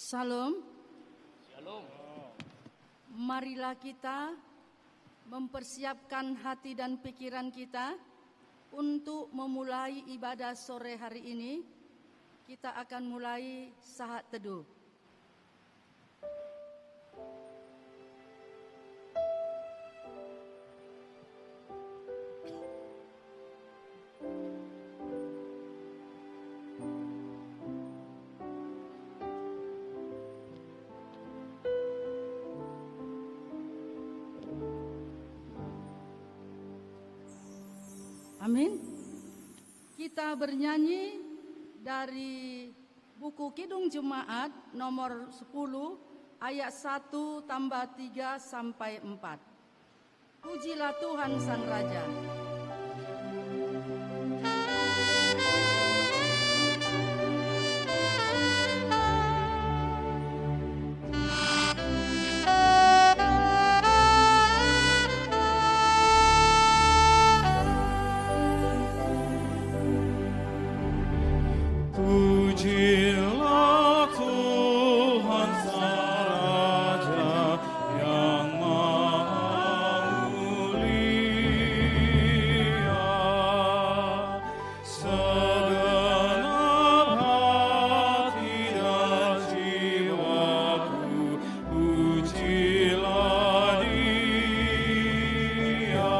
Salam. Shalom. Marilah kita mempersiapkan hati dan pikiran kita untuk memulai ibadah sore hari ini. Kita akan mulai saat teduh. Amin. Kita bernyanyi dari buku Kidung Jemaat nomor 10 ayat 1 tambah 3 sampai 4. Pujilah Tuhan Sang Raja. Pujilah Tuhan Sang Raja yang Maha Mulia, segenap hati dan jiwaku, pujilah Dia.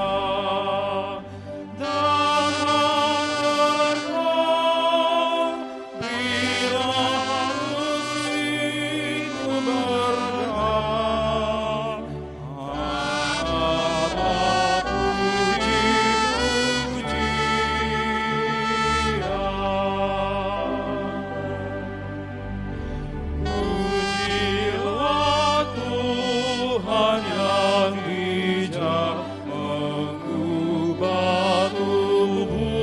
Pujilah Tuhan yang bijak mengubah tubuhmu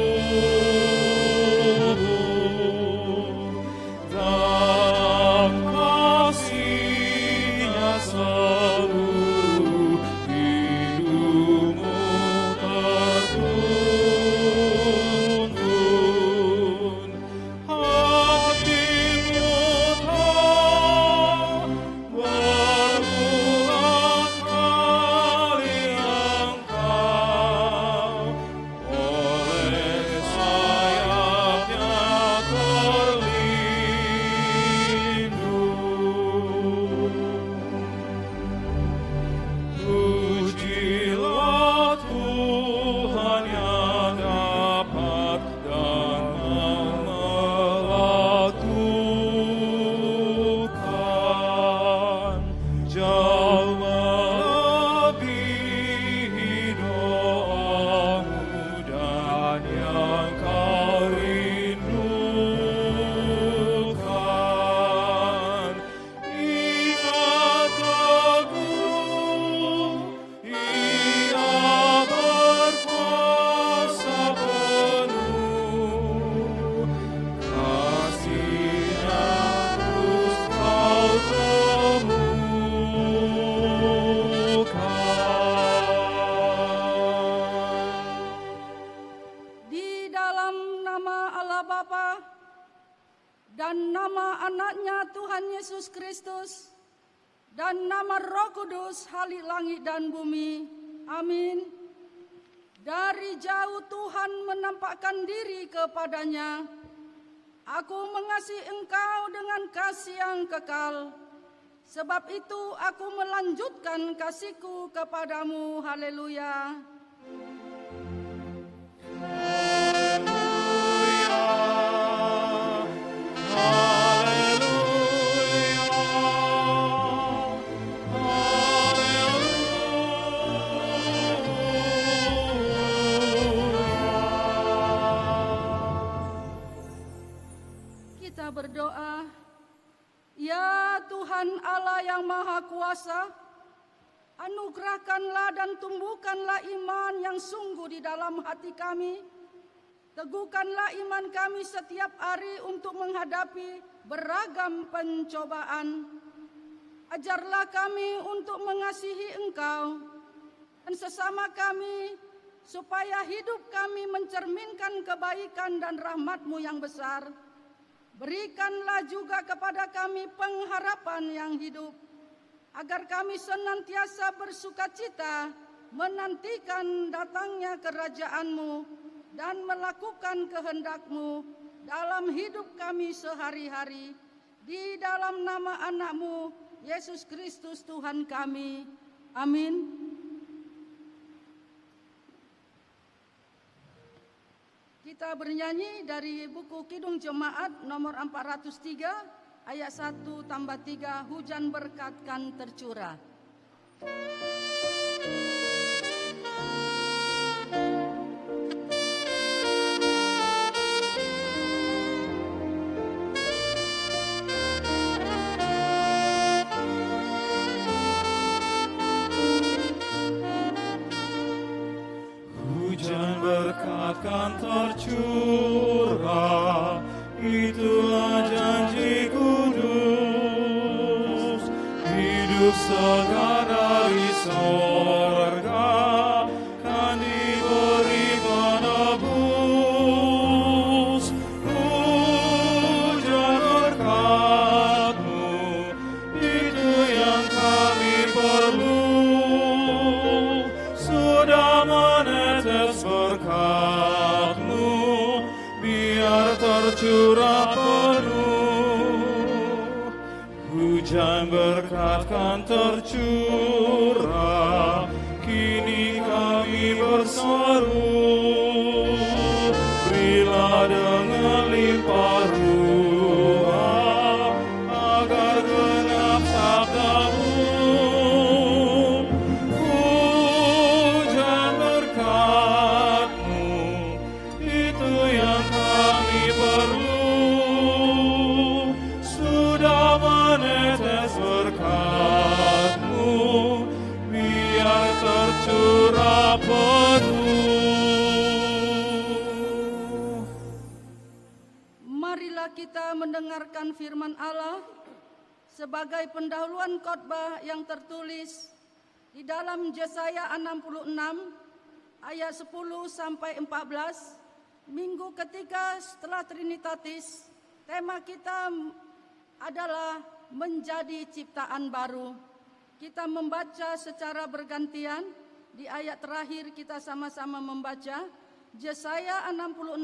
dalam kasih-Nya seluruh hidupmu tertuntun. Hatimu telah berulang kali engkau oleh sayap-Nya terlindung. Pujilah Tuhan yang dapat dan melakukan jauh melebihi doamu dan yang kau rindukan. Ingat teguh, Ia berkuasa penuh, kasih-Nya terus kau temukan. Di dalam nama Allah Bapa dan nama Anaknya Tuhan Yesus Kristus dan nama Roh Kudus, Halik langit dan bumi. Amin. Dari jauh Tuhan menampakkan diri kepadanya. Aku mengasihi engkau dengan kasih yang kekal. Sebab itu aku melanjutkan kasihku kepadamu. Haleluya. Kita berdoa. Ya Tuhan Allah yang Maha Kuasa, anugerahkanlah dan tumbuhkanlah iman yang sungguh di dalam hati kami. Teguhkanlah iman kami setiap hari untuk menghadapi beragam pencobaan. Ajarlah kami untuk mengasihi Engkau dan sesama kami, supaya hidup kami mencerminkan kebaikan dan rahmat-Mu yang besar. Berikanlah juga kepada kami pengharapan yang hidup, agar kami senantiasa bersukacita menantikan datangnya kerajaan-Mu dan melakukan kehendak-Mu dalam hidup kami sehari-hari. Di dalam nama anak-Mu, Yesus Kristus Tuhan kami. Amin. Kita bernyanyi dari buku Kidung Jemaat nomor 403 ayat 1-3, hujan berkat kan tercurah. Hujan berkat kan tercurah, itulah janji kudus. Hidup segar dari sorga kan diberi penebus. Hujan berkat-Mu, itu yang kami perlu. Sudah menetes berkat-Mu, biar tercurah penuh. Hujan berkat kan tercurah, kini kami berseru. Berilah dengan limpah ruah, agar genap sabda-Mu. Hujan berkat-Mu, itu yang kami perlu. Sudah menetes berkat-Mu, biar tercurah penuh. Marilah kita mendengarkan firman Allah sebagai pendahuluan khotbah yang tertulis di dalam Yesaya 66 ayat 10-14. Minggu ketiga setelah Trinitatis, tema kita adalah menjadi ciptaan baru. Kita membaca secara bergantian. Di ayat terakhir kita sama-sama membaca Yesaya 66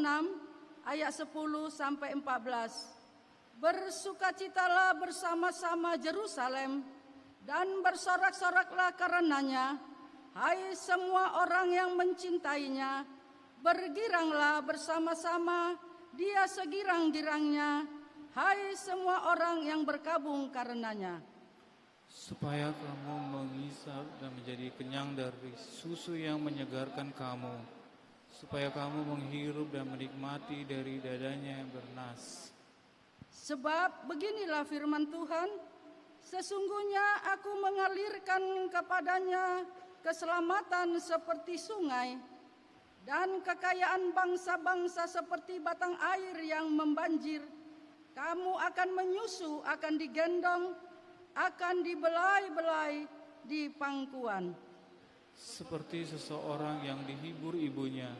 ayat 10-14. Bersukacitalah bersama-sama Yerusalem dan bersorak-soraklah karenanya, hai semua orang yang mencintainya. Bergiranglah bersama-sama, dia segirang-girangnya, hai semua orang yang berkabung karenanya. Supaya kamu mengisap dan menjadi kenyang dari susu yang menyegarkan kamu, supaya kamu menghirup dan menikmati dari dadanya yang bernas. Sebab beginilah firman Tuhan, sesungguhnya aku mengalirkan kepadanya keselamatan seperti sungai, dan kekayaan bangsa-bangsa seperti batang air yang membanjir. Kamu akan menyusu, akan digendong, akan dibelai-belai di pangkuan. Seperti seseorang yang dihibur ibunya,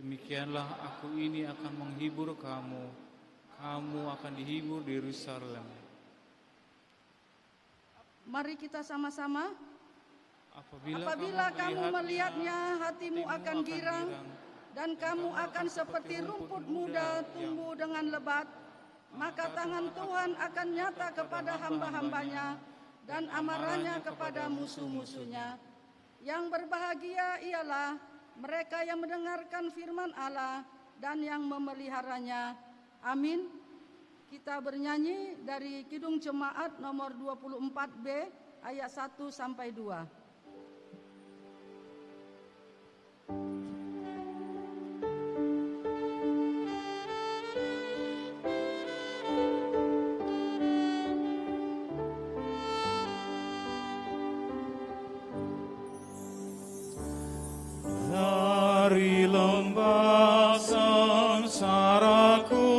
demikianlah aku ini akan menghibur kamu. Kamu akan dihibur di Yerusalem. Mari kita sama-sama. Apabila kamu melihatnya, hatimu akan girang, dan kamu akan seperti rumput muda tumbuh dengan lebat. Maka tangan Tuhan akan nyata kepada hamba-hambanya, dan amarahnya kepada musuh-musuhnya. Yang berbahagia ialah mereka yang mendengarkan firman Allah dan yang memeliharanya. Amin. Kita bernyanyi dari Kidung Jemaat nomor 24B ayat 1-2. Dari lembah sengsaraku,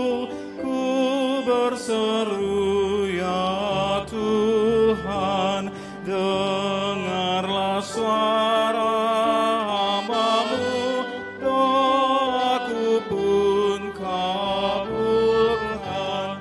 ku berseru, ya Tuhan, dengarlah suara hamba-Mu, doaku pun kabulkan.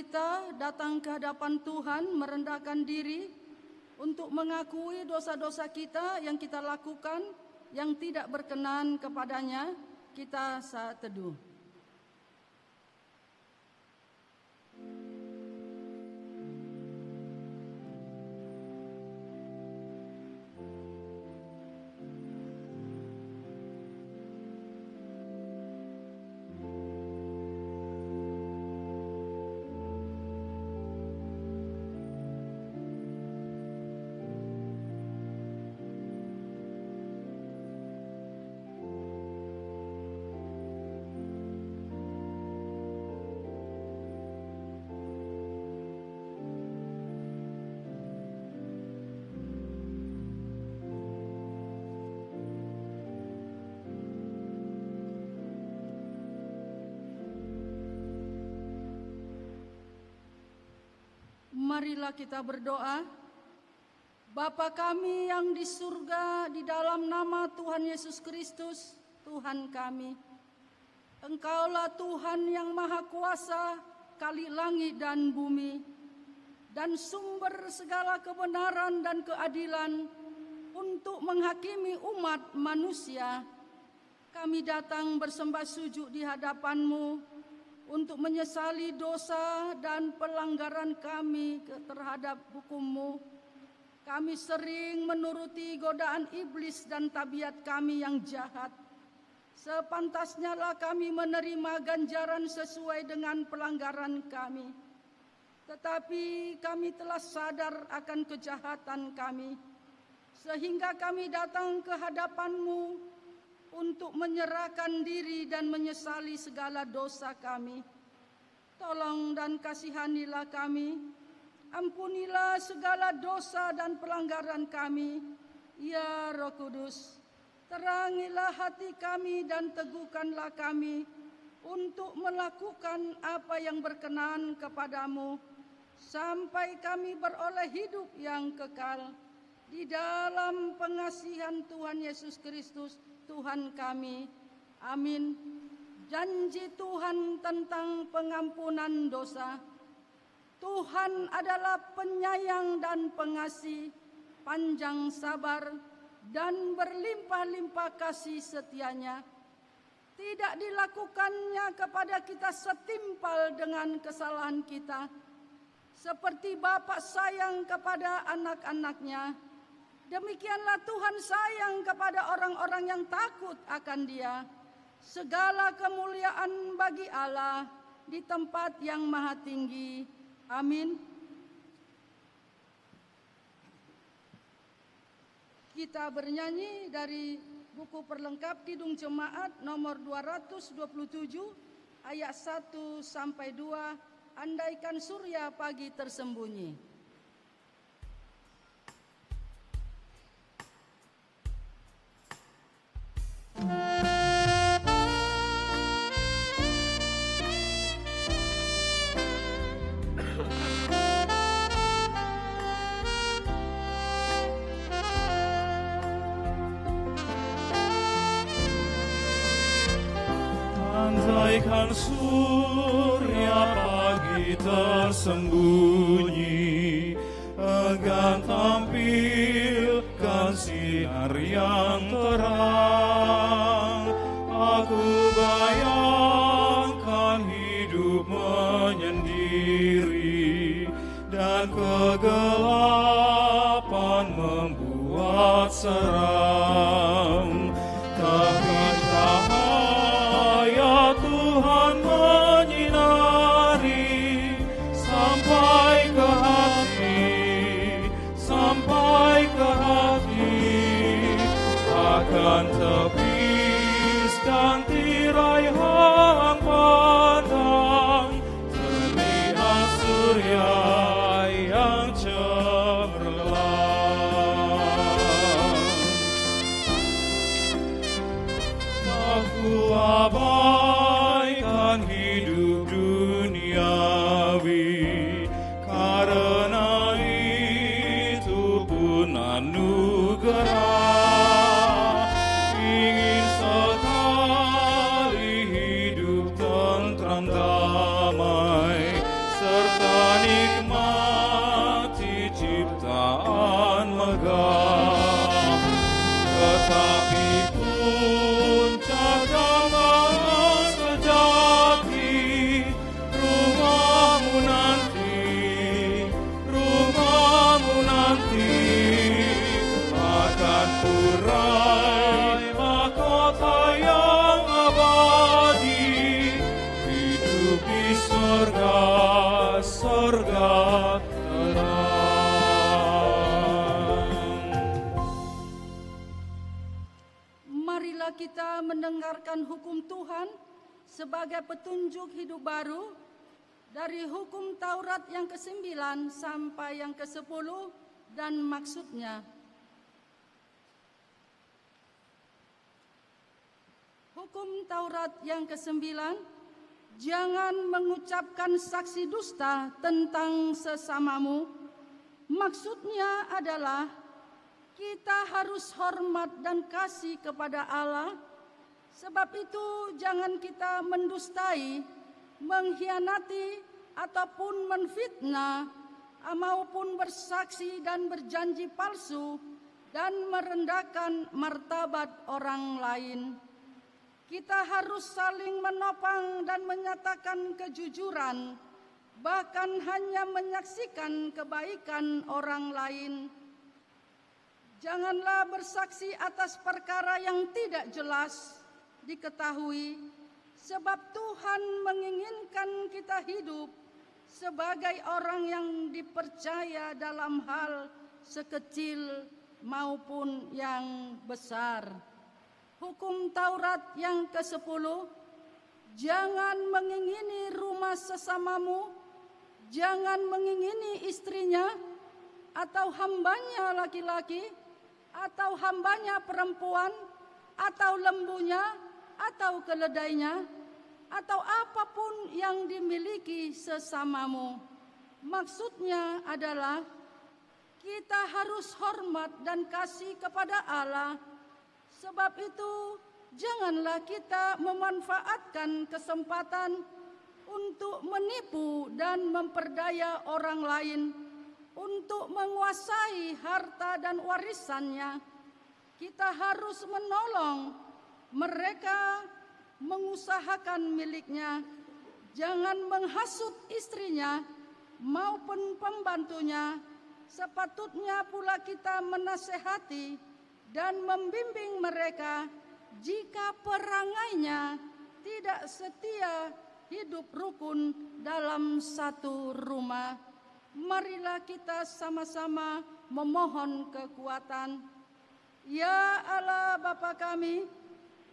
kita datang ke hadapan Tuhan, merendahkan diri untuk mengakui dosa-dosa kita yang kita lakukan, yang tidak berkenan kepadanya. Kita saat teduh. Marilah kita berdoa. Bapa kami yang di surga, di dalam nama Tuhan Yesus Kristus, Tuhan kami. Engkaulah Tuhan yang Maha Kuasa, kali langit dan bumi, dan sumber segala kebenaran dan keadilan untuk menghakimi umat manusia. Kami datang bersembah sujud di hadapan-Mu untuk menyesali dosa dan pelanggaran kami terhadap hukum-Mu. Kami sering menuruti godaan iblis dan tabiat kami yang jahat. Sepantasnya lah kami menerima ganjaran sesuai dengan pelanggaran kami. Tetapi kami telah sadar akan kejahatan kami, sehingga kami datang ke hadapan-Mu untuk menyerahkan diri dan menyesali segala dosa kami. Tolong dan kasihanilah kami, ampunilah segala dosa dan pelanggaran kami. Ya Roh Kudus, terangilah hati kami dan teguhkanlah kami untuk melakukan apa yang berkenan kepadamu, sampai kami beroleh hidup yang kekal di dalam pengasihan Tuhan Yesus Kristus, Tuhan kami. Amin. Janji Tuhan tentang pengampunan dosa. Tuhan adalah penyayang dan pengasih, panjang sabar, dan berlimpah-limpah kasih setianya. Tidak dilakukannya kepada kita setimpal dengan kesalahan kita, seperti Bapa sayang kepada anak-anaknya. Demikianlah Tuhan sayang kepada orang-orang yang takut akan Dia. Segala kemuliaan bagi Allah di tempat yang maha tinggi. Amin. Kita bernyanyi dari buku perlengkap Kidung Jemaat nomor 227 ayat 1 sampai 2. Andaikan surya pagi tersembunyi. Andaikan surya pagi tersembunyi, enggan tampilkan sinar yang terang, aku bayangkan hidup menyendiri, dan kegelapan membuat seram. Tapi cahaya Tuhan menyinari sampai ke hati, akan tepis dan tirai hang padang, terlihat surya yang cemerlang. Aku abaikan hidup duniawi, karena itu pun anugerah. Ingin sekali hidup tentram damai, serta Marilah kita mendengarkan hukum Tuhan sebagai petunjuk hidup baru dari hukum Taurat yang ke-9 sampai yang ke-10 dan maksudnya. Hukum Taurat yang ke-9, jangan mengucapkan saksi dusta tentang sesamamu. Maksudnya adalah kita harus hormat dan kasih kepada Allah. Sebab itu jangan kita mendustai, mengkhianati ataupun menfitnah, maupun bersaksi dan berjanji palsu dan merendahkan martabat orang lain. Kita harus saling menopang dan menyatakan kejujuran, bahkan hanya menyaksikan kebaikan orang lain. Janganlah bersaksi atas perkara yang tidak jelas diketahui, sebab Tuhan menginginkan kita hidup sebagai orang yang dipercaya dalam hal sekecil maupun yang besar. Hukum Taurat yang ke-10, jangan mengingini rumah sesamamu, jangan mengingini istrinya, atau hambanya laki-laki, atau hambanya perempuan, atau lembunya, atau keledainya, atau apapun yang dimiliki sesamamu. Maksudnya adalah kita harus hormat dan kasih kepada Allah. Sebab itu janganlah kita memanfaatkan kesempatan untuk menipu dan memperdaya orang lain, untuk menguasai harta dan warisannya. Kita harus menolong mereka mengusahakan miliknya. Jangan menghasut istrinya maupun pembantunya. Sepatutnya pula kita menasehati dan membimbing mereka jika perangainya tidak setia hidup rukun dalam satu rumah. Marilah kita sama-sama memohon kekuatan. Ya Allah Bapa kami,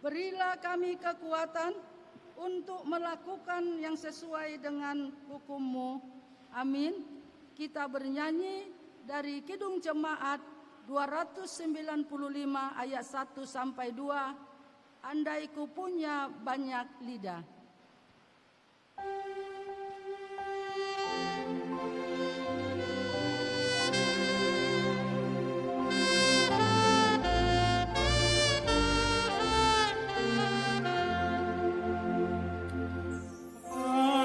berilah kami kekuatan untuk melakukan yang sesuai dengan hukum-Mu. Amin. Kita bernyanyi dari Kidung Jemaat 295 ayat 1 sampai 2. Andai ku punya banyak lidah.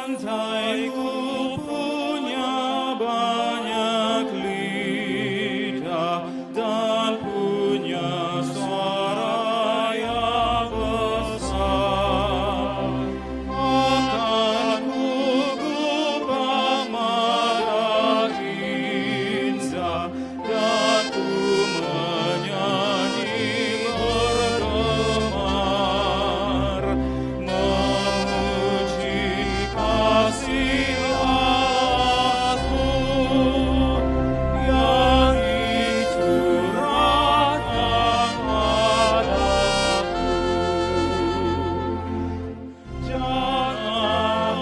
Andai ku punya banyak lidah dan punya suara yang besar, akan ku gubah mada insa dan ku menyanyi bergemar, memuji kasih Allahku yang dicurahkan padaku. Jangan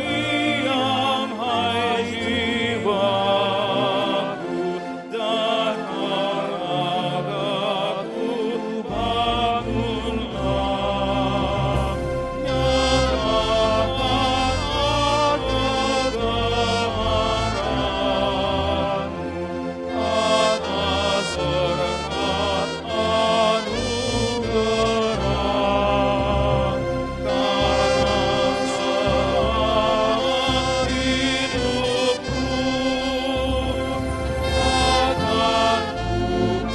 diam hai jiwaku dan ragaku, bangunlah. Nyatakan kebenaran-Mu atas berkat anugerah, karena selama hidupku akan ku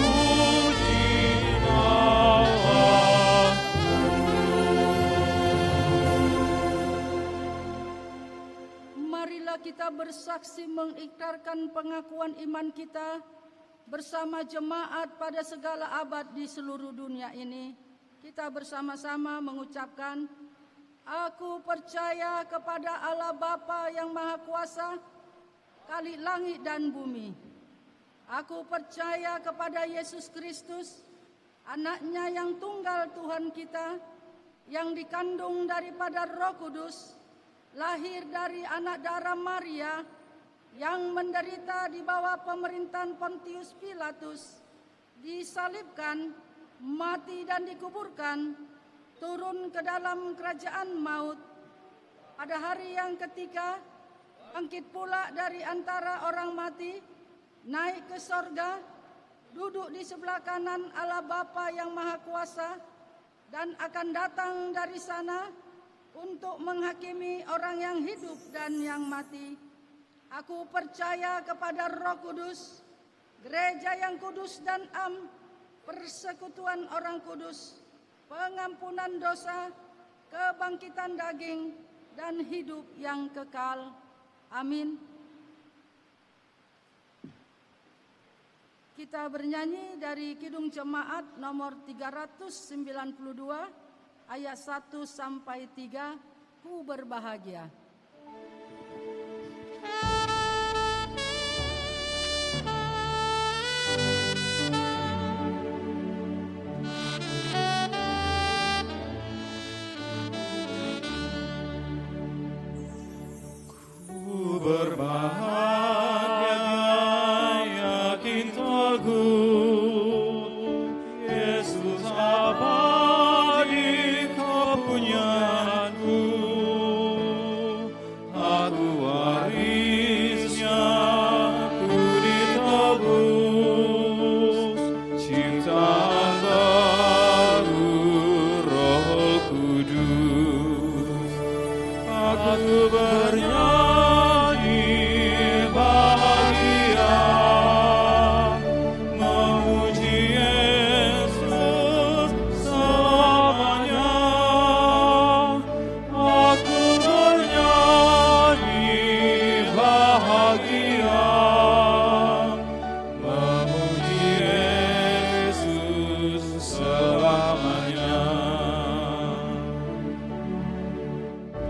puji Marilah kita bersaksi mengikrarkan pengakuan iman kita bersama jemaat pada segala abad di seluruh dunia ini. Kita bersama-sama mengucapkan, aku percaya kepada Allah Bapa yang Maha Kuasa, Khalik langit dan bumi. Aku percaya kepada Yesus Kristus, Anaknya yang tunggal Tuhan kita, yang dikandung daripada Roh Kudus, lahir dari anak darah Maria, yang menderita di bawah pemerintahan Pontius Pilatus, disalibkan, mati dan dikuburkan, turun ke dalam kerajaan maut. Pada hari yang ketiga, bangkit pula dari antara orang mati, naik ke sorga, duduk di sebelah kanan Allah Bapa yang Maha Kuasa, dan akan datang dari sana untuk menghakimi orang yang hidup dan yang mati. Aku percaya kepada Roh Kudus, gereja yang kudus dan am, persekutuan orang kudus, pengampunan dosa, kebangkitan daging, dan hidup yang kekal. Amin. Kita bernyanyi dari Kidung Jemaat nomor 392 ayat 1 sampai 3, Ku berbahagia. Ku berbahagia, yakin teguh, Yesus abadi kepunyaanku. Aku warisnya, ku ditebus, ciptaan baru Roh Kudus. Aku bernyanyi bahagia, memuji Yesus selamanya. Aku bernyanyi bahagia, memuji Yesus selamanya.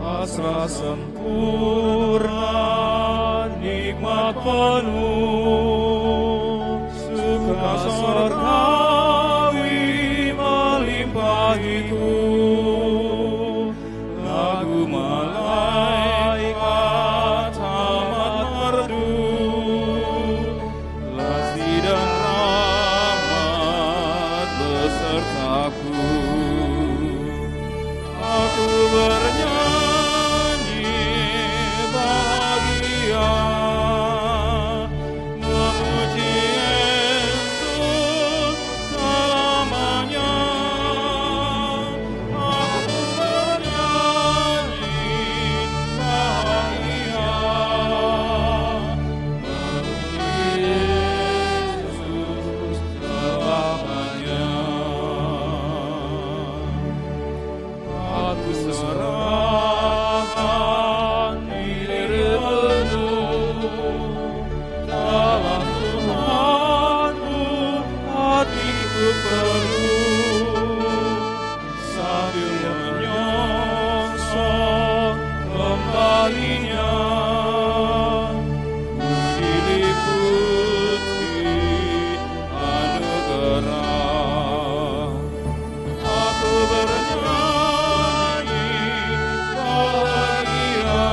Pasrah sempurna, nikmat penuh, suka surgawi melimpahiku. Lagu malaikat amat merdu, kasih dan rahmat besertaku. Aku bernyanyi bahagia, memuji Yesus selamanya. Aku bernyanyi bahagia, memuji Yesus selamanya. Aku serahkan diri penuh dalam Tuhanku, hatiku penuh, sambil menyongsong kembalinya. Ku diliputi anugerah. Aku bernyanyi bahagia,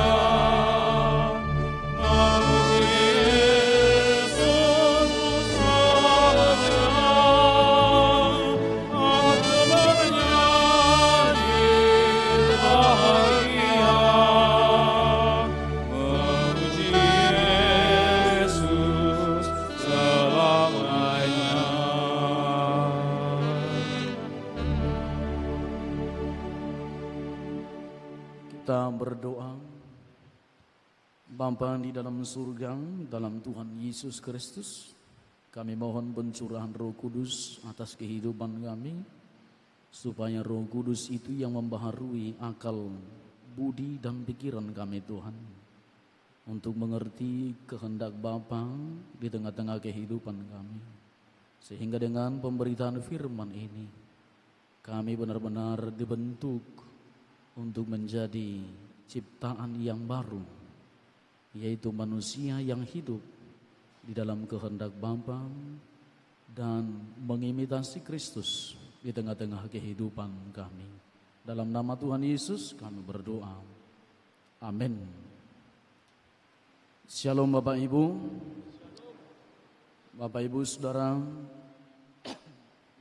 memuji Yesus selamanya. Aku bernyanyi bahagia, memuji Yesus selamanya. Kita berdoa. Bapa di dalam surga, dalam Tuhan Yesus Kristus, kami mohon pencurahan Roh Kudus atas kehidupan kami, supaya Roh Kudus itu yang membaharui akal, budi dan pikiran kami Tuhan, untuk mengerti kehendak Bapa di tengah-tengah kehidupan kami. Sehingga dengan pemberitaan firman ini, kami benar-benar dibentuk untuk menjadi ciptaan yang baru, yaitu manusia yang hidup di dalam kehendak Bapa, dan mengimitasi Kristus di tengah-tengah kehidupan kami. Dalam nama Tuhan Yesus kami berdoa. Amin. Shalom Bapak Ibu. Bapak Ibu Saudara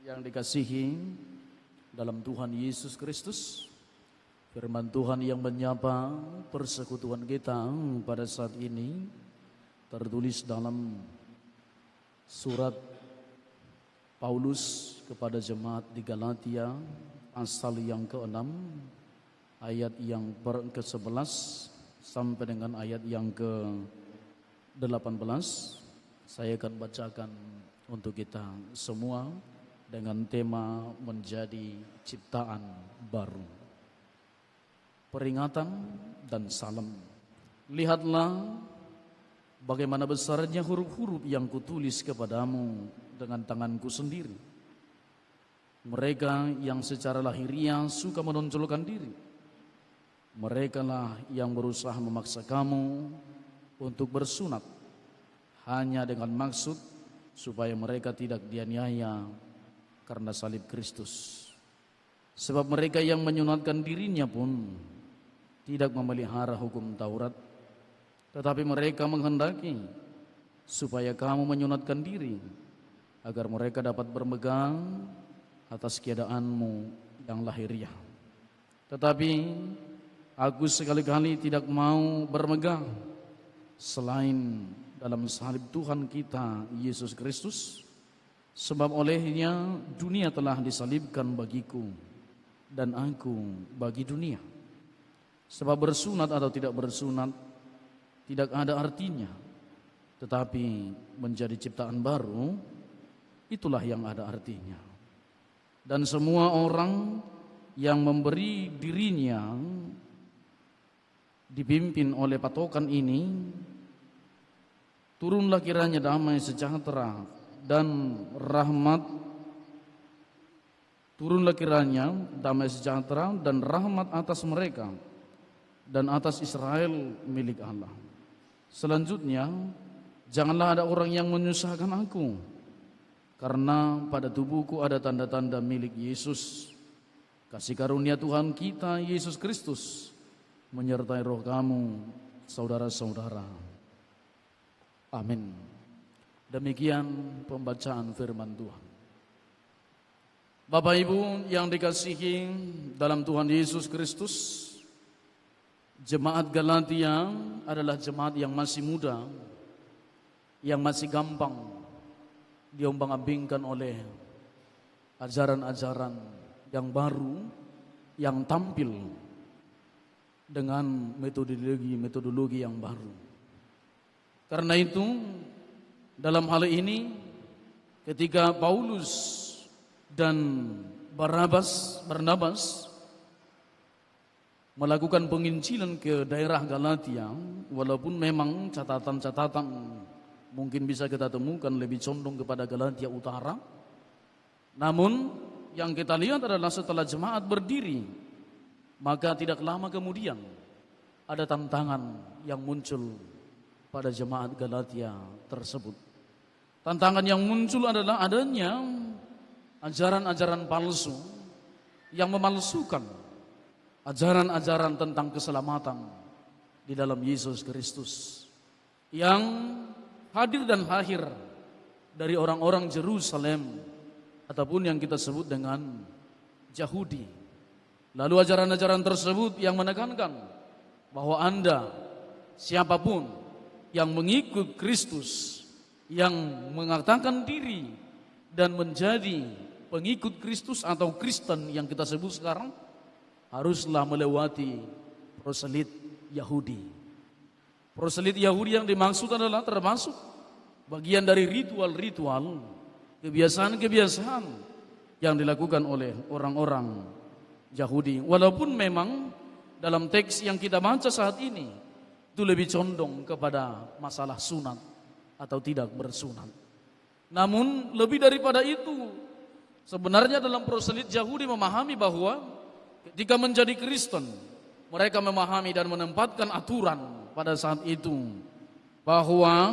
yang dikasihi dalam Tuhan Yesus Kristus. Firman Tuhan yang menyapa persekutuan kita pada saat ini tertulis dalam surat Paulus kepada jemaat di Galatia pasal yang ke-6 ayat yang ke-11 sampai dengan ayat yang ke-18. Saya akan bacakan untuk kita semua dengan tema menjadi ciptaan baru. Peringatan dan salam. Lihatlah bagaimana besarnya huruf-huruf yang kutulis kepadamu dengan tanganku sendiri. Mereka yang secara lahiriah suka menonjolkan diri. Merekalah yang berusaha memaksa kamu untuk bersunat hanya dengan maksud supaya mereka tidak dianiaya karena salib Kristus. Sebab mereka yang menyunatkan dirinya pun tidak memelihara hukum Taurat, tetapi mereka menghendaki supaya kamu menyunatkan diri agar mereka dapat bermegang atas keadaanmu yang lahiriah. Tetapi aku sekali-kali tidak mau bermegang selain dalam salib Tuhan kita Yesus Kristus, sebab olehnya dunia telah disalibkan bagiku dan aku bagi dunia. Sebab bersunat atau tidak bersunat tidak ada artinya, tetapi menjadi ciptaan baru itulah yang ada artinya. Dan semua orang yang memberi dirinya dipimpin oleh patokan ini, turunlah kiranya damai sejahtera dan rahmat. Turunlah kiranya damai sejahtera dan rahmat atas mereka dan atas Israel milik Allah. Selanjutnya, janganlah ada orang yang menyusahkan aku, karena pada tubuhku ada tanda-tanda milik Yesus. Kasih karunia Tuhan kita Yesus Kristus menyertai roh kamu, saudara-saudara. Amin. Demikian pembacaan firman Tuhan. Bapak Ibu yang dikasihi dalam Tuhan Yesus Kristus, jemaat Galatia adalah jemaat yang masih muda, yang masih gampang diombang-ambingkan oleh ajaran-ajaran yang baru, yang tampil dengan metodologi yang baru. Karena itu, dalam hal ini, ketika Paulus dan Barnabas melakukan penginjilan ke daerah Galatia, walaupun memang catatan-catatan mungkin bisa kita temukan lebih condong kepada Galatia Utara, namun yang kita lihat adalah setelah jemaat berdiri, maka tidak lama kemudian ada tantangan yang muncul pada jemaat Galatia tersebut. Tantangan yang muncul adalah adanya ajaran-ajaran palsu yang memalsukan ajaran-ajaran tentang keselamatan di dalam Yesus Kristus, yang hadir dan lahir dari orang-orang Jerusalem ataupun yang kita sebut dengan Yahudi. Lalu ajaran-ajaran tersebut yang menekankan bahwa Anda, siapapun yang mengikut Kristus, yang mengatakan diri dan menjadi pengikut Kristus atau Kristen yang kita sebut sekarang, haruslah melewati proselit Yahudi. Proselit Yahudi yang dimaksud adalah termasuk bagian dari ritual-ritual, kebiasaan-kebiasaan yang dilakukan oleh orang-orang Yahudi. Walaupun memang dalam teks yang kita baca saat ini itu lebih condong kepada masalah sunat atau tidak bersunat. Namun lebih daripada itu, sebenarnya dalam proselit Yahudi memahami bahwa ketika menjadi Kristen, mereka memahami dan menempatkan aturan pada saat itu bahwa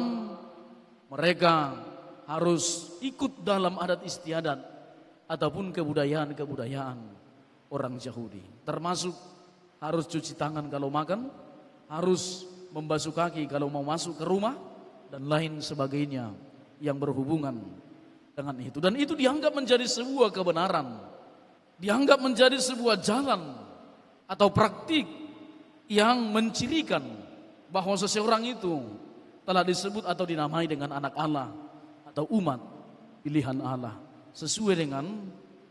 mereka harus ikut dalam adat istiadat ataupun kebudayaan-kebudayaan orang Yahudi. Termasuk harus cuci tangan kalau makan, harus membasuh kaki kalau mau masuk ke rumah, dan lain sebagainya yang berhubungan dengan itu. Dan itu dianggap menjadi sebuah kebenaran, dianggap menjadi sebuah jalan atau praktik yang mencirikan bahwa seseorang itu telah disebut atau dinamai dengan anak Allah atau umat pilihan Allah sesuai dengan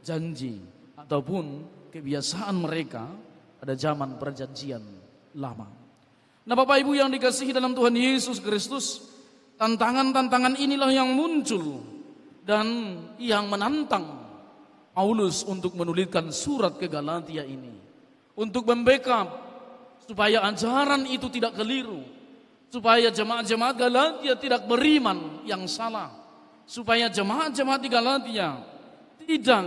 janji ataupun kebiasaan mereka pada zaman perjanjian lama. Nah, Bapak Ibu yang dikasihi dalam Tuhan Yesus Kristus, tantangan-tantangan inilah yang muncul dan yang menantang Paulus untuk menuliskan surat ke Galatia ini, untuk membackup supaya ajaran itu tidak keliru, supaya jemaat-jemaat Galatia tidak beriman yang salah, supaya jemaat-jemaat di Galatia tidak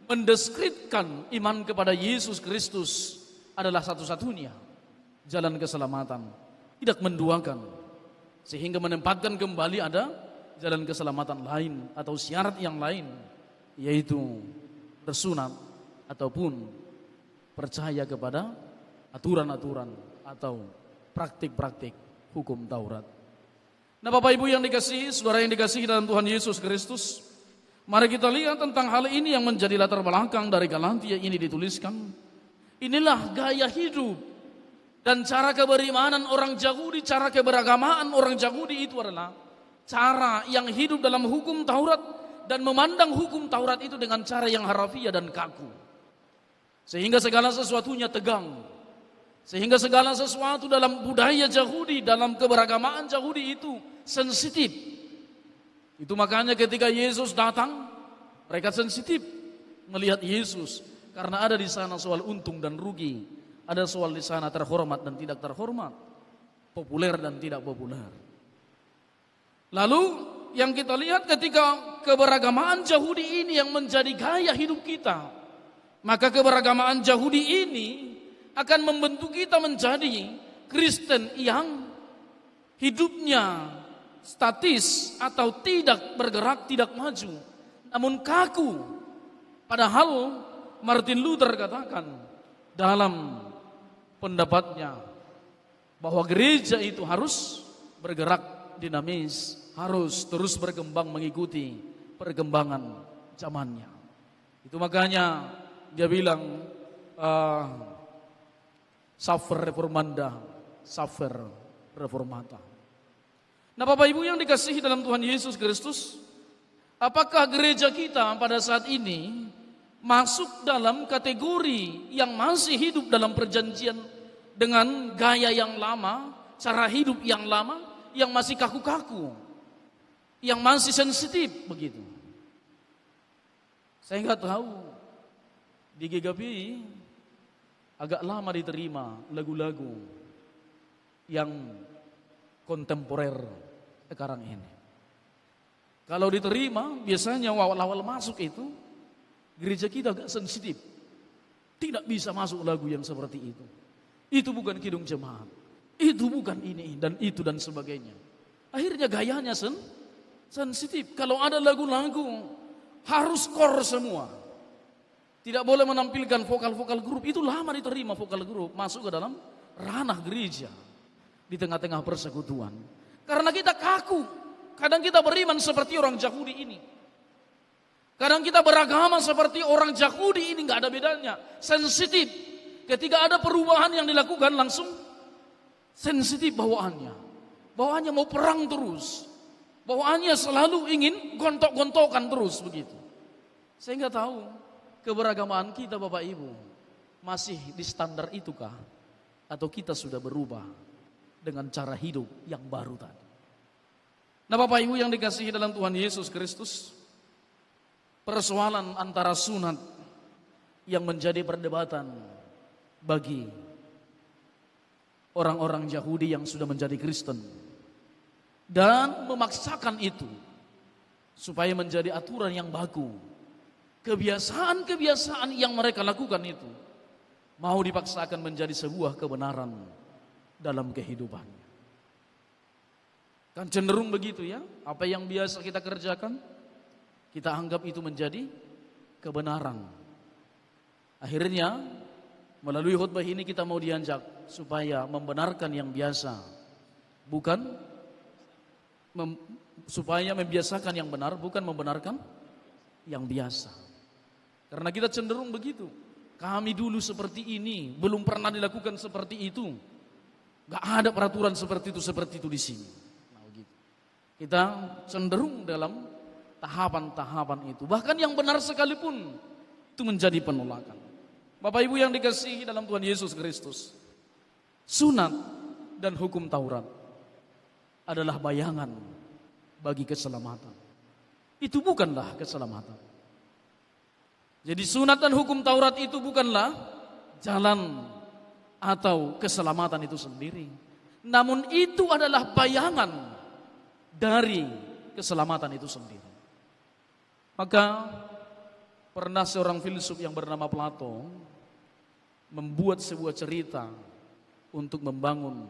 mendeskripsikan iman kepada Yesus Kristus adalah satu-satunya jalan keselamatan, tidak menduakan, sehingga menempatkan kembali ada jalan keselamatan lain atau syarat yang lain, yaitu bersunat ataupun percaya kepada aturan-aturan atau praktik-praktik hukum Taurat. Nah, Bapak Ibu yang dikasihi, saudara yang dikasihi dalam Tuhan Yesus Kristus, mari kita lihat tentang hal ini yang menjadi latar belakang dari Galatia ini dituliskan. Inilah gaya hidup dan cara keberimanan orang Yahudi, cara keberagamaan orang Yahudi itu adalah cara yang hidup dalam hukum Taurat dan memandang hukum Taurat itu dengan cara yang harafiah dan kaku. Sehingga segala sesuatunya tegang. Sehingga segala sesuatu dalam budaya Yahudi, dalam keberagamaan Yahudi itu sensitif. Itu makanya ketika Yesus datang, mereka sensitif melihat Yesus karena ada di sana soal untung dan rugi. Ada soal di sana terhormat dan tidak terhormat, populer dan tidak populer. Lalu yang kita lihat ketika keberagamaan Yahudi ini yang menjadi gaya hidup kita, maka keberagamaan Yahudi ini akan membentuk kita menjadi Kristen yang hidupnya statis atau tidak bergerak, tidak maju, namun kaku. Padahal Martin Luther katakan dalam pendapatnya bahwa gereja itu harus bergerak dinamis, harus terus berkembang mengikuti perkembangan zamannya. Itu makanya dia bilang Safer reformanda, safer reformata. Nah, Bapak Ibu yang dikasihi dalam Tuhan Yesus Kristus, apakah gereja kita pada saat ini masuk dalam kategori yang masih hidup dalam perjanjian dengan gaya yang lama, cara hidup yang lama, yang masih kaku-kaku, yang masih sensitif begitu? Saya nggak tahu di GKPI agak lama diterima lagu-lagu yang kontemporer sekarang ini. Kalau diterima, biasanya awal-awal masuk itu gereja kita agak sensitif. Tidak bisa masuk lagu yang seperti itu. Itu bukan kidung jemaat. Itu bukan ini dan itu dan sebagainya. Akhirnya gayanya sensitif. Kalau ada lagu-lagu harus core semua. Tidak boleh menampilkan vokal-vokal grup. Itu lama diterima vokal grup masuk ke dalam ranah gereja di tengah-tengah persekutuan. Karena kita kaku. Kadang kita beriman seperti orang Yahudi ini. Kadang kita beragama seperti orang Yahudi ini, nggak ada bedanya. Sensitif. Ketika ada perubahan yang dilakukan langsung sensitif bawaannya. Bawaannya mau perang terus. Bawaannya selalu ingin gontok-gontokan terus begitu. Saya nggak tahu keberagamaan kita Bapak Ibu masih di standar itukah? Atau kita sudah berubah dengan cara hidup yang baru tadi? Nah, Bapak Ibu yang dikasihi dalam Tuhan Yesus Kristus, persoalan antara sunat yang menjadi perdebatan bagi orang-orang Yahudi yang sudah menjadi Kristen dan memaksakan itu supaya menjadi aturan yang baku. Kebiasaan-kebiasaan yang mereka lakukan itu mau dipaksakan menjadi sebuah kebenaran dalam kehidupan. Kan cenderung begitu ya, apa yang biasa kita kerjakan, kita anggap itu menjadi kebenaran. Akhirnya melalui khutbah ini kita mau diajak supaya membenarkan yang biasa, bukan supaya membiasakan yang benar, bukan membenarkan yang biasa. Karena kita cenderung begitu. Kami dulu seperti ini, belum pernah dilakukan seperti itu. Gak ada peraturan seperti itu di sini. Nah, begitu. Kita cenderung dalam tahapan-tahapan itu. Bahkan yang benar sekalipun itu menjadi penolakan. Bapak Ibu yang dikasihi dalam Tuhan Yesus Kristus, sunat dan hukum Taurat adalah bayangan bagi keselamatan. Itu bukanlah keselamatan. Jadi sunat dan hukum Taurat itu bukanlah jalan atau keselamatan itu sendiri. Namun itu adalah bayangan dari keselamatan itu sendiri. Maka pernah seorang filsuf yang bernama Plato membuat sebuah cerita untuk membangun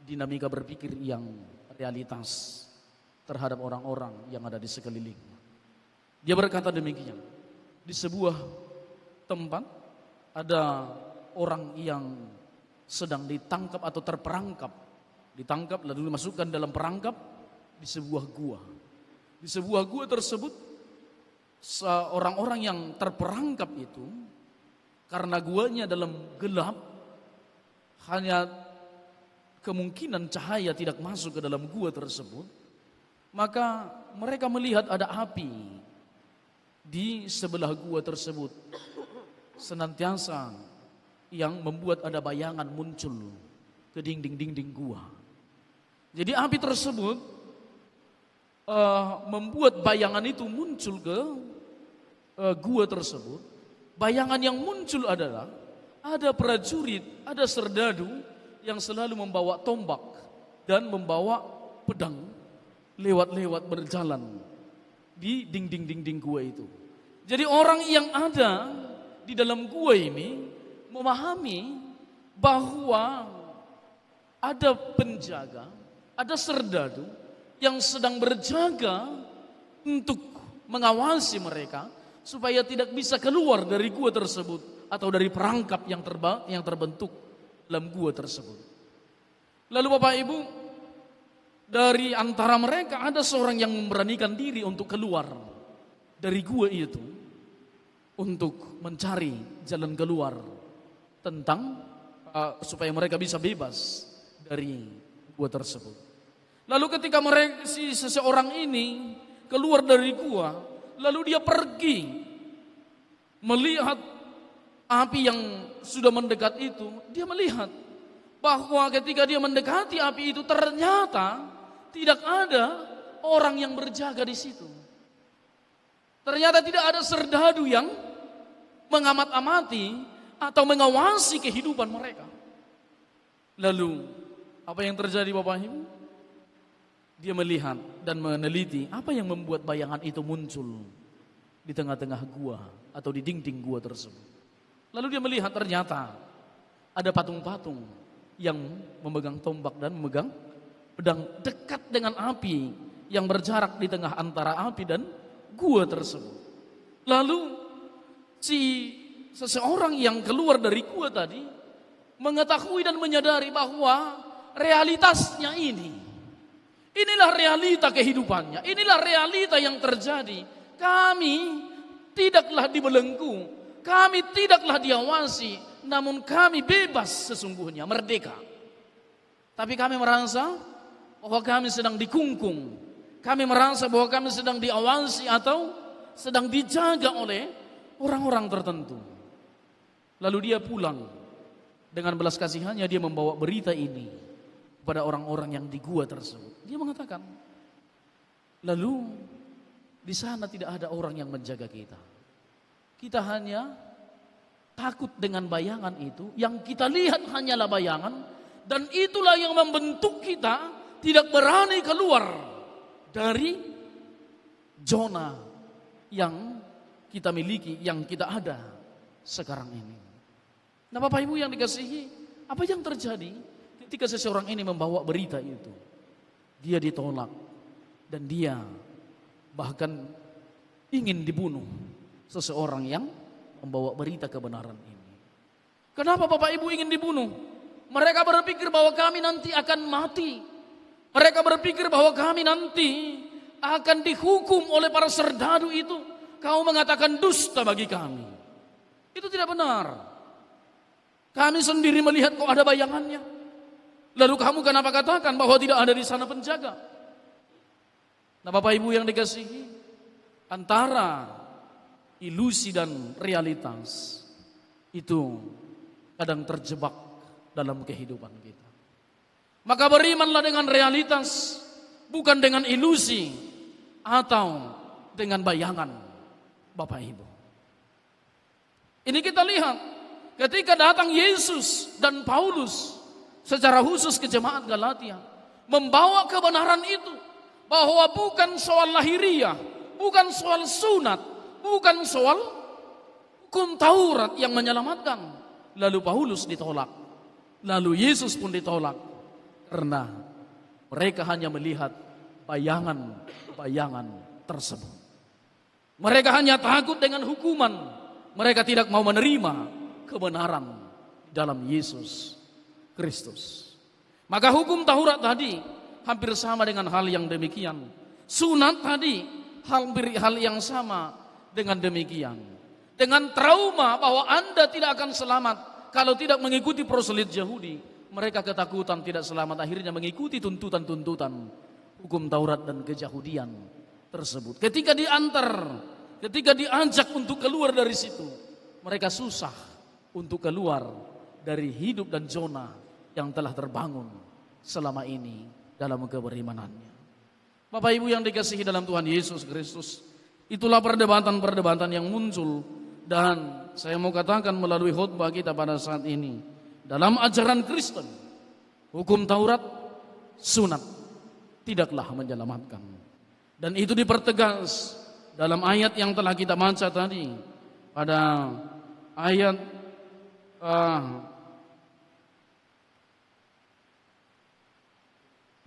dinamika berpikir yang realitas terhadap orang-orang yang ada di sekeliling. Dia berkata demikian, di sebuah tempat ada orang yang sedang ditangkap atau terperangkap. Ditangkap lalu dimasukkan dalam perangkap di sebuah gua. Di sebuah gua tersebut orang-orang yang terperangkap itu karena guanya dalam gelap, hanya kemungkinan cahaya tidak masuk ke dalam gua tersebut, maka mereka melihat ada api di sebelah gua tersebut senantiasa yang membuat ada bayangan muncul ke dinding-dinding gua. Jadi api tersebut membuat bayangan itu muncul ke gua tersebut. Bayangan yang muncul adalah ada prajurit, ada serdadu yang selalu membawa tombak dan membawa pedang lewat-lewat berjalan di dinding-dinding gua itu. Jadi orang yang ada di dalam gua ini memahami bahwa ada penjaga, ada serdadu yang sedang berjaga untuk mengawasi mereka supaya tidak bisa keluar dari gua tersebut atau dari perangkap yang terbentuk dalam gua tersebut. Lalu Bapak Ibu, dari antara mereka ada seorang yang memberanikan diri untuk keluar dari gua itu untuk mencari jalan keluar tentang supaya mereka bisa bebas dari gua tersebut. Lalu ketika seseorang ini keluar dari gua, lalu dia pergi melihat api yang sudah mendekat itu. Dia melihat bahwa ketika dia mendekati api itu ternyata tidak ada orang yang berjaga di situ. Ternyata tidak ada serdadu yang mengamat-amati atau mengawasi kehidupan mereka. Lalu apa yang terjadi Bapak Ibu? Dia melihat dan meneliti apa yang membuat bayangan itu muncul di tengah-tengah gua atau di dinding gua tersebut. Lalu dia melihat ternyata ada patung-patung yang memegang tombak dan memegang pedang dekat dengan api yang berjarak di tengah antara api dan gua tersebut. Lalu seseorang yang keluar dari gua tadi mengetahui dan menyadari bahwa realitasnya inilah realita kehidupannya, inilah realita yang terjadi. Kami tidaklah dibelenggu, kami tidaklah diawasi, namun kami bebas sesungguhnya, merdeka. Tapi kami merasa bahwa kami sedang dikungkung, kami merasa bahwa kami sedang diawasi atau sedang dijaga oleh orang-orang tertentu. Lalu dia pulang dengan belas kasihannya, dia membawa berita ini pada orang-orang yang di gua tersebut. Dia mengatakan, lalu di sana tidak ada orang yang menjaga kita. Kita hanya takut dengan bayangan itu, yang kita lihat hanyalah bayangan, dan itulah yang membentuk kita tidak berani keluar dari zona yang kita miliki, yang kita ada sekarang ini. Nah Bapak Ibu yang dikasihi, apa yang terjadi ketika seseorang ini membawa berita itu? dia ditolak, dan dia bahkan ingin dibunuh seseorang yang membawa berita kebenaran ini. Kenapa Bapak Ibu ingin dibunuh? Mereka berpikir bahwa kami nanti akan mati. Mereka berpikir bahwa kami nanti akan dihukum oleh para serdadu itu. Kau mengatakan dusta bagi kami. Itu tidak benar. Kami sendiri melihat kok ada bayangannya. Lalu kamu kenapa katakan bahwa tidak ada di sana penjaga? Nah Bapak Ibu yang dikasihi, antara ilusi dan realitas itu kadang terjebak dalam kehidupan kita. Maka berimanlah dengan realitas, bukan dengan ilusi atau dengan bayangan, Bapak Ibu. Ini kita lihat ketika datang Yesus dan Paulus secara khusus ke jemaat Galatia, membawa kebenaran itu bahwa bukan soal lahiriah, bukan soal sunat, bukan soal hukum Taurat yang menyelamatkan. Lalu Paulus ditolak, lalu Yesus pun ditolak, karena mereka hanya melihat bayangan-bayangan tersebut. Mereka hanya takut dengan hukuman, mereka tidak mau menerima kebenaran dalam Yesus Kristus. Maka hukum Taurat tadi hampir sama dengan hal yang demikian. Sunat tadi hampir hal yang sama dengan demikian. Dengan trauma bahwa Anda tidak akan selamat kalau tidak mengikuti proselit Yahudi. Mereka ketakutan tidak selamat, akhirnya mengikuti tuntutan-tuntutan hukum Taurat dan keyahudian tersebut. Ketika diajak untuk keluar dari situ, mereka susah untuk keluar dari hidup dan zona yang telah terbangun selama ini dalam keberimanannya. Bapak Ibu yang dikasihi dalam Tuhan Yesus Kristus, itulah perdebatan-perdebatan yang muncul, dan saya mau katakan melalui khutbah kita pada saat ini, dalam ajaran Kristen, hukum Taurat, sunat tidaklah menyelamatkan. Dan itu dipertegas dalam ayat yang telah kita baca tadi, pada ayat 15,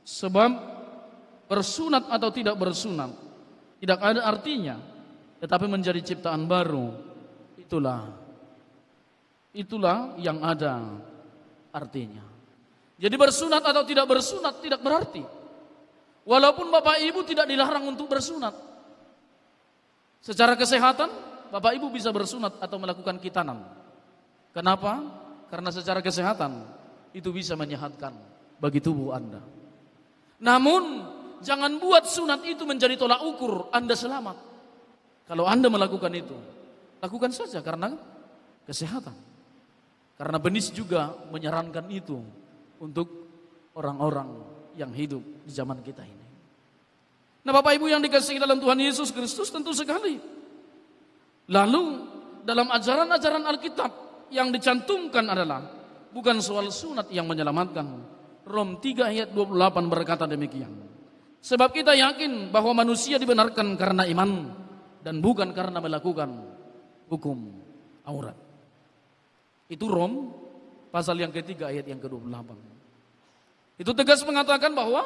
sebab bersunat atau tidak bersunat tidak ada artinya, tetapi menjadi ciptaan baru itulah yang ada artinya. Jadi bersunat atau tidak bersunat tidak berarti. Walaupun Bapak Ibu tidak dilarang untuk bersunat. Secara kesehatan Bapak Ibu bisa bersunat atau melakukan khitanan. Kenapa? Karena secara kesehatan itu bisa menyehatkan bagi tubuh Anda. Namun jangan buat sunat itu menjadi tolak ukur Anda selamat. Kalau Anda melakukan itu, lakukan saja karena kesehatan. Karena Benis juga menyarankan itu untuk orang-orang yang hidup di zaman kita ini. Nah Bapak Ibu yang dikasihi dalam Tuhan Yesus Kristus, tentu sekali. Lalu dalam ajaran-ajaran Alkitab yang dicantumkan adalah bukan soal sunat yang menyelamatkan. Rom 3 ayat 28 berkata demikian. Sebab kita yakin bahwa manusia dibenarkan karena iman dan bukan karena melakukan hukum Taurat. Itu Rom pasal yang ketiga ayat yang ke-28. Itu tegas mengatakan bahwa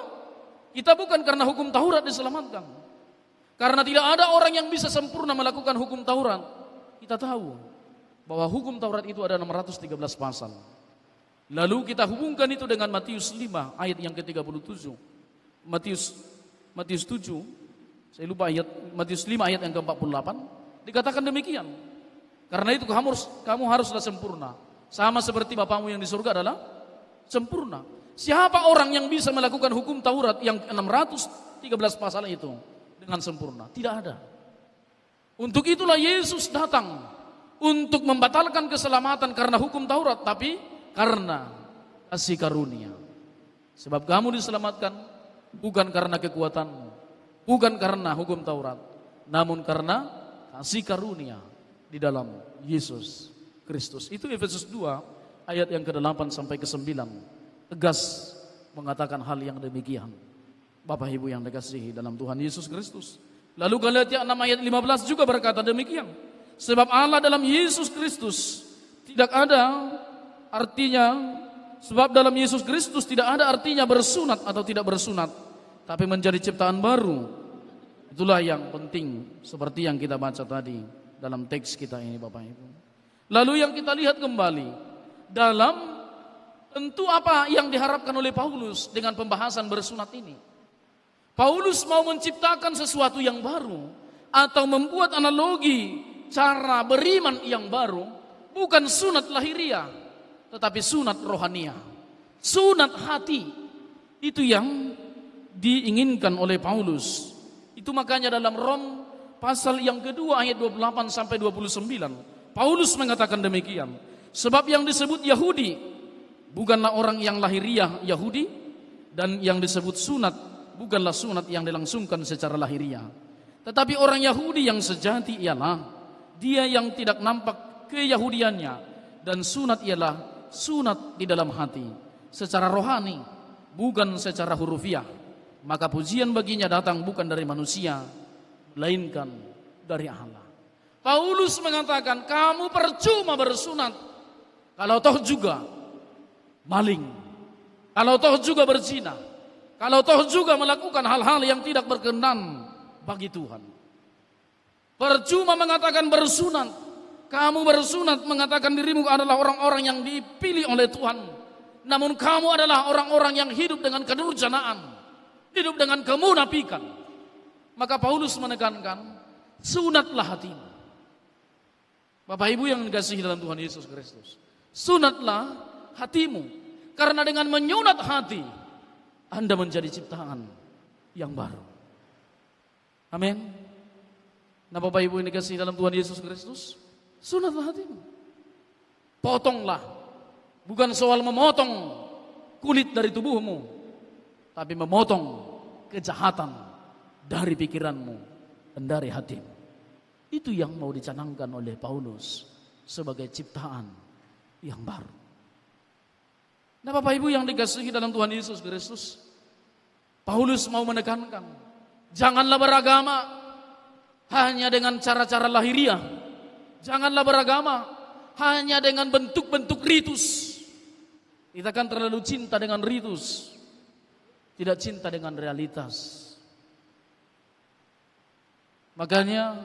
kita bukan karena hukum Taurat diselamatkan. Karena tidak ada orang yang bisa sempurna melakukan hukum Taurat. Kita tahu bahwa hukum Taurat itu ada 613 pasal. Lalu kita hubungkan itu dengan Matius 5 ayat yang ke-37. Matius 7, saya lupa ayat, Matius 5 ayat yang ke-48, dikatakan demikian. Karena itu kamu haruslah sempurna. Sama seperti Bapamu yang di surga adalah sempurna. Siapa orang yang bisa melakukan hukum Taurat yang 613 pasal itu dengan sempurna? Tidak ada. Untuk itulah Yesus datang untuk membatalkan keselamatan karena hukum Taurat, tapi karena kasih karunia. Sebab kamu diselamatkan bukan karena kekuatanmu, bukan karena hukum Taurat, namun karena kasih karunia di dalam Yesus Kristus. Itu Efesus 2 ayat yang ke-8 sampai ke-9 tegas mengatakan hal yang demikian. Bapak Ibu yang dikasihi dalam Tuhan Yesus Kristus. Lalu Galatia 6 ayat 15 juga berkata demikian. Sebab Allah dalam Yesus Kristus tidak ada artinya Sebab dalam Yesus Kristus tidak ada artinya bersunat atau tidak bersunat, tapi menjadi ciptaan baru. Itulah yang penting, seperti yang kita baca tadi dalam teks kita ini, Bapak Ibu. Lalu yang kita lihat kembali dalam tentu apa yang diharapkan oleh Paulus dengan pembahasan bersunat ini. Paulus mau menciptakan sesuatu yang baru atau membuat analogi cara beriman yang baru, bukan sunat lahiriah, tetapi sunat rohaniah, sunat hati. Itu yang diinginkan oleh Paulus. Itu makanya dalam Rom pasal yang kedua ayat 28 sampai 29, Paulus mengatakan demikian. Sebab yang disebut Yahudi bukanlah orang yang lahiriah Yahudi, dan yang disebut sunat bukanlah sunat yang dilangsungkan secara lahiriah. Tetapi orang Yahudi yang sejati ialah dia yang tidak nampak keyahudiannya, dan sunat ialah sunat di dalam hati, secara rohani, bukan secara hurufiah. Maka pujian baginya datang bukan dari manusia, melainkan dari Allah. Paulus mengatakan, kamu percuma bersunat kalau toh juga maling, kalau toh juga berzina, kalau toh juga melakukan hal-hal yang tidak berkenan bagi Tuhan. Percuma mengatakan bersunat. Kamu bersunat mengatakan dirimu adalah orang-orang yang dipilih oleh Tuhan, namun kamu adalah orang-orang yang hidup dengan kedurjanaan, hidup dengan kemunafikan. Maka Paulus menekankan, sunatlah hatimu. Bapak Ibu yang dikasihi dalam Tuhan Yesus Kristus, sunatlah hatimu, karena dengan menyunat hati Anda menjadi ciptaan yang baru. Amin. Nah, Bapak Ibu yang dikasihi dalam Tuhan Yesus Kristus, sunatlah hatimu. Potonglah, bukan soal memotong kulit dari tubuhmu, tapi memotong kejahatan dari pikiranmu dan dari hatimu. Itu yang mau dicanangkan oleh Paulus sebagai ciptaan yang baru. Nah, Bapak Ibu yang dikasihi dalam Tuhan Yesus Kristus, Paulus mau menekankan, janganlah beragama hanya dengan cara-cara lahiriah. Janganlah beragama hanya dengan bentuk-bentuk ritus. Kita kan terlalu cinta dengan ritus, tidak cinta dengan realitas. Makanya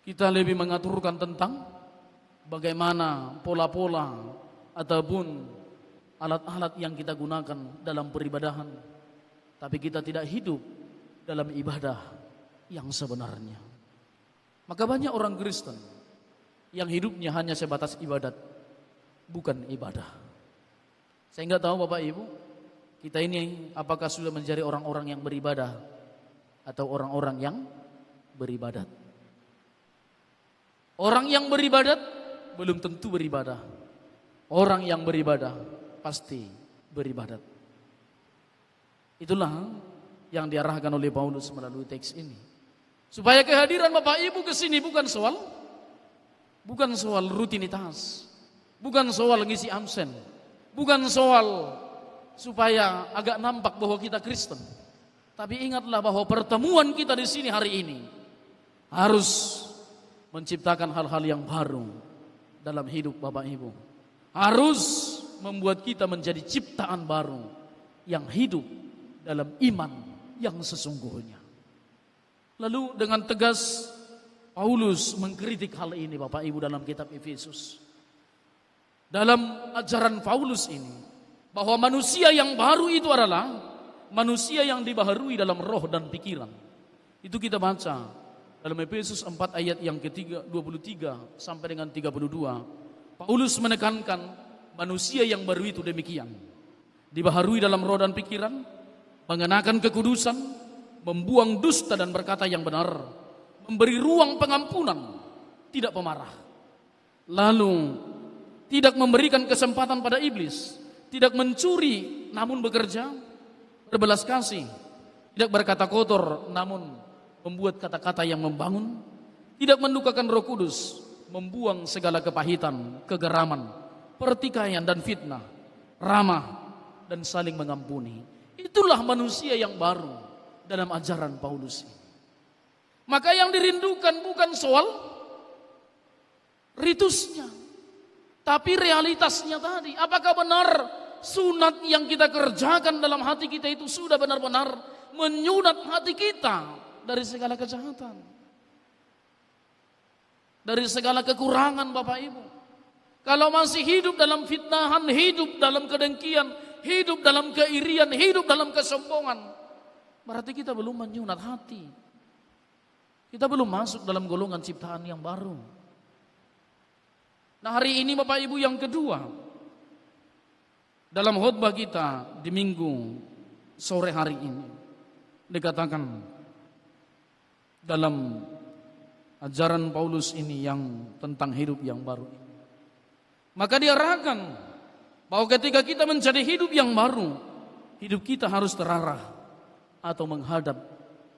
kita lebih mengaturkan tentang bagaimana pola-pola ataupun alat-alat yang kita gunakan dalam peribadahan, tapi kita tidak hidup dalam ibadah yang sebenarnya. Maka banyak orang Kristen yang hidupnya hanya sebatas ibadat, bukan ibadah. Saya enggak tahu Bapak Ibu, kita ini apakah sudah menjadi orang-orang yang beribadah atau orang-orang yang beribadat. Orang yang beribadat belum tentu beribadah. Orang yang beribadah pasti beribadat. Itulah yang diarahkan oleh Paulus melalui teks ini. Supaya kehadiran Bapak Ibu ke sini bukan soal rutinitas, bukan soal ngisi absen, bukan soal supaya agak nampak bahwa kita Kristen. Tapi ingatlah bahwa pertemuan kita di sini hari ini harus menciptakan hal-hal yang baru dalam hidup Bapak Ibu. Harus membuat kita menjadi ciptaan baru yang hidup dalam iman yang sesungguhnya. Lalu dengan tegas Paulus mengkritik hal ini Bapak Ibu dalam kitab Efesus. Dalam ajaran Paulus ini, bahwa manusia yang baru itu adalah manusia yang dibaharui dalam roh dan pikiran. Itu kita baca dalam Efesus 4 ayat yang ketiga 23 sampai dengan 32. Paulus menekankan manusia yang baru itu demikian. Dibaharui dalam roh dan pikiran, mengenakan kekudusan, membuang dusta dan berkata yang benar, memberi ruang pengampunan, tidak pemarah. Lalu tidak memberikan kesempatan pada iblis, tidak mencuri namun bekerja, berbelas kasih, tidak berkata kotor namun membuat kata-kata yang membangun, tidak mendukakan Roh Kudus, membuang segala kepahitan, kegeraman, pertikaian dan fitnah, ramah dan saling mengampuni. Itulah manusia yang baru dalam ajaran Paulus. Maka yang dirindukan bukan soal ritusnya, Tapi realitasnya tadi, apakah benar sunat yang kita kerjakan dalam hati kita itu sudah benar-benar menyunat hati kita dari segala kejahatan, dari segala kekurangan Bapak Ibu. Kalau masih hidup dalam fitnahan, hidup dalam kedengkian, hidup dalam keirian, hidup dalam kesombongan, berarti kita belum menyunat hati. Kita belum masuk dalam golongan ciptaan yang baru. Nah, hari ini Bapak Ibu yang kedua, dalam khotbah kita di minggu sore hari ini, dikatakan dalam ajaran Paulus ini yang tentang hidup yang baru ini. Maka diarahkan bahwa ketika kita menjadi hidup yang baru, hidup kita harus terarah atau menghadap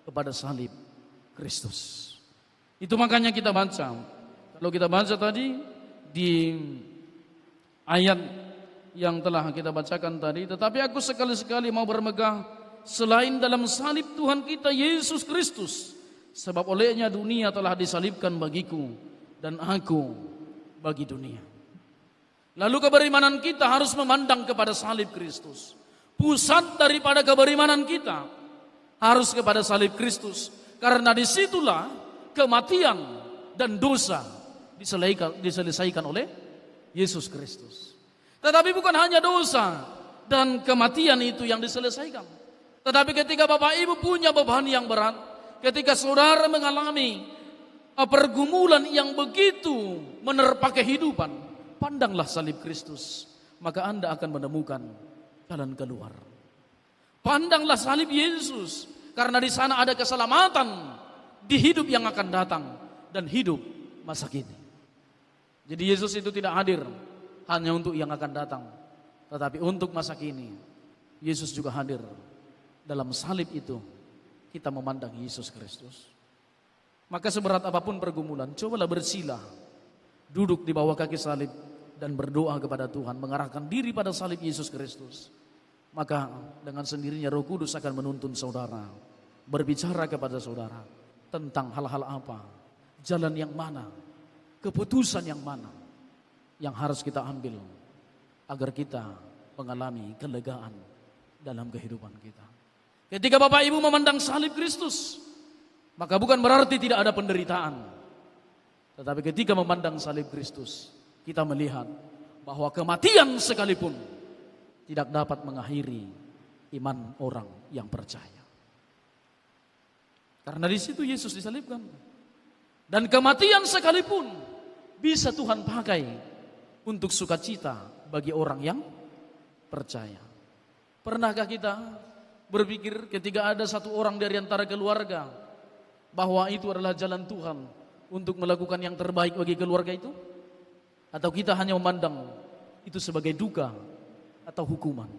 kepada salib Kristus. Itu makanya kita baca. Kalau kita baca tadi di ayat yang telah kita bacakan tadi, tetapi aku sekali-sekali mau bermegah selain dalam salib Tuhan kita Yesus Kristus, sebab olehnya dunia telah disalibkan bagiku dan aku bagi dunia. Lalu keberimanan kita harus memandang kepada salib Kristus. Pusat daripada keberimanan kita harus kepada salib Kristus, karena disitulah kematian dan dosa diselesaikan oleh Yesus Kristus. Tetapi bukan hanya dosa dan kematian itu yang diselesaikan. Tetapi ketika Bapak Ibu punya beban yang berat, ketika saudara mengalami pergumulan yang begitu menerpa kehidupan, pandanglah salib Kristus, maka Anda akan menemukan jalan keluar. Pandanglah salib Yesus, karena di sana ada keselamatan di hidup yang akan datang dan hidup masa kini. Jadi Yesus itu tidak hadir hanya untuk yang akan datang, tetapi untuk masa kini. Yesus juga hadir. Dalam salib itu kita memandang Yesus Kristus. Maka seberat apapun pergumulan, cobalah bersilah, duduk di bawah kaki salib dan berdoa kepada Tuhan, mengarahkan diri pada salib Yesus Kristus. Maka dengan sendirinya Roh Kudus akan menuntun saudara, berbicara kepada saudara tentang hal-hal apa, jalan yang mana, keputusan yang mana yang harus kita ambil agar kita mengalami kelegaan dalam kehidupan kita. Ketika Bapak Ibu memandang salib Kristus, maka bukan berarti tidak ada penderitaan. Tetapi ketika memandang salib Kristus, kita melihat bahwa kematian sekalipun tidak dapat mengakhiri iman orang yang percaya. Karena di situ Yesus disalibkan. Dan kematian sekalipun bisa Tuhan pakai untuk sukacita bagi orang yang percaya. Pernahkah kita berpikir ketika ada satu orang dari antara keluarga bahwa itu adalah jalan Tuhan untuk melakukan yang terbaik bagi keluarga itu? Atau kita hanya memandang itu sebagai duka atau hukuman?